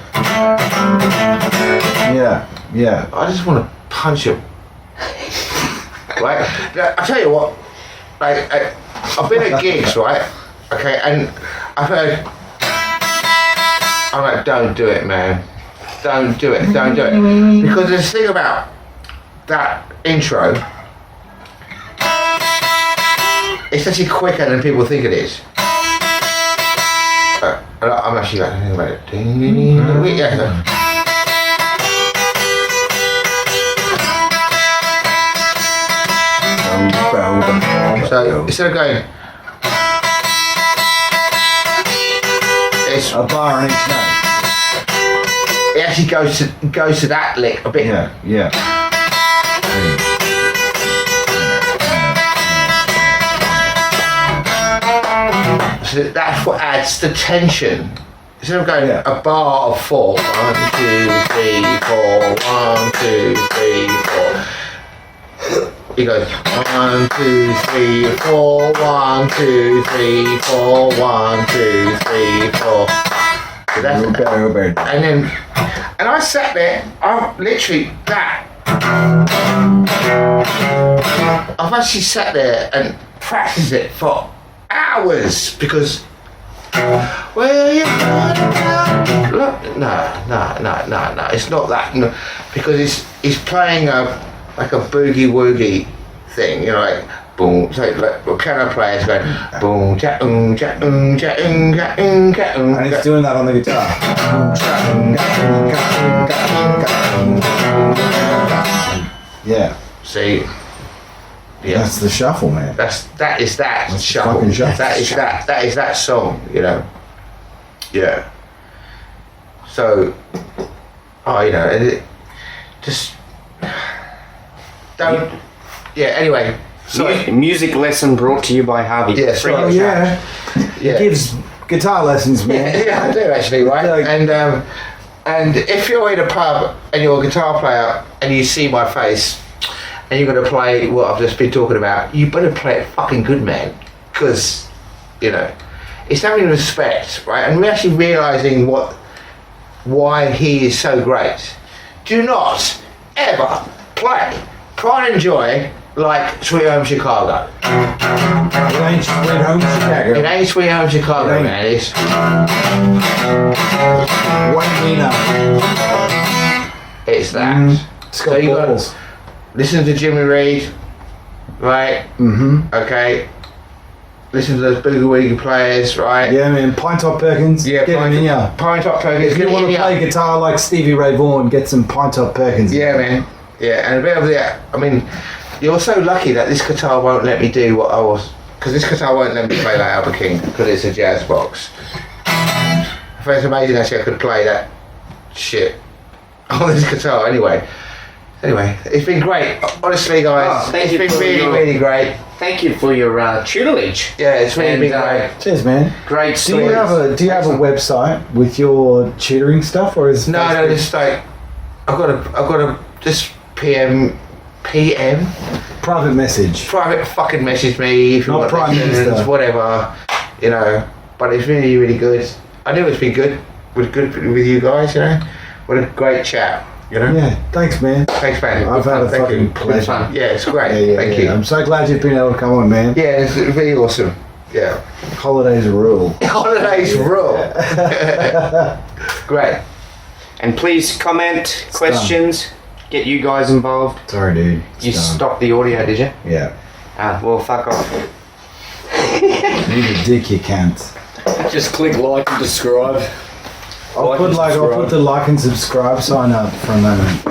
Yeah. I just want to punch him. Right? I tell you what, like, I've been at gigs, right? Okay, and I've heard, I'm like, don't do it, man. Don't do it. Because there's a thing about that intro, it's actually quicker than people think it is. I'm actually like, thinking about it. Yeah. So instead of going, it's A bar on each note. it actually goes to that lick a bit. Yeah. So that's what adds the tension. Instead of going a bar of 4, 1, 2, 3, 4, 1, 2, 3, 4. He goes 1, 2, 3, 4, 1, 2, 3, 4, 1, 2, 3, 4. So that's, and I sat there, I'm literally that. I've actually sat there and practiced it for hours because. Well, you look, no. It's not that. No, because he's playing like a boogie woogie thing, you know, like boom. So like piano players going boom, ja, ja, ja, ja, ja, And he's doing that on the guitar. Yeah. See, yeah, That's the shuffle, man. that is that That's shuffle. fucking shuffle. That is that song, you know. Yeah. So, you know, just don't. Yeah. Anyway, sorry. Music lesson brought to you by Harvey. Yeah, Free sorry. of charge. Yeah. Yeah. He gives guitar lessons, man. Yeah, I do actually, right? Like- And if you're in a pub and you're a guitar player and you see my face and you're going to play what I've just been talking about, you better play it fucking good, man. Because, you know, it's having respect, right? And we're actually realising why he is so great. Do not ever play Pride and Joy like Sweet Home Chicago. It ain't Sweet Home It Chicago. ain't Sweet Home Chicago, It ain't. man. It's Wayne Wiener. it's that. It's got you gotta balls. listen to Jimmy Reed, right? Mm-hmm. Okay. Listen to those boogie woogie players, right? Yeah, man. Pine Top Perkins. Yeah, Get him in ya. Pine Top Perkins. If you get want in to ya. play guitar like Stevie Ray Vaughan, get some Pine Top Perkins. Yeah, man. Yeah, and a bit of that. I mean, you're so lucky that this guitar won't let me do what I was, because this guitar won't let me play like Albert King because it's a jazz box. I think it's amazing actually I could play that shit on this guitar. Anyway, it's been great. Honestly, guys, Oh, thank it's you been for really, your- really great. Thank you for your tutelage. Yeah, it's really And, been great. Cheers, man. Great Do stories. you have a website with your tutoring stuff, or is No, Facebook- just like I've got to just PM private message? private fucking message me if you Not want Prime lessons, Minister. whatever, you know. But it's really, really good. I knew it's been good with you guys, you know. What a great chat, you know. Yeah, thanks, man. Thanks, man. I've Good had fun. a Thank fucking you. Good pleasure. fun. Yeah, it's great. Yeah, Thank you. I'm so glad you've been able to come on, man. Yeah, it's really awesome. Yeah. Holidays rule. Holidays rule. Great. And please comment, questions, get you guys involved. Sorry, dude. It's You done. stopped the audio, did you? Yeah. Ah, well, fuck off. You the dick, you can't. Just click like and subscribe. I'll put the like and subscribe sign up for a moment.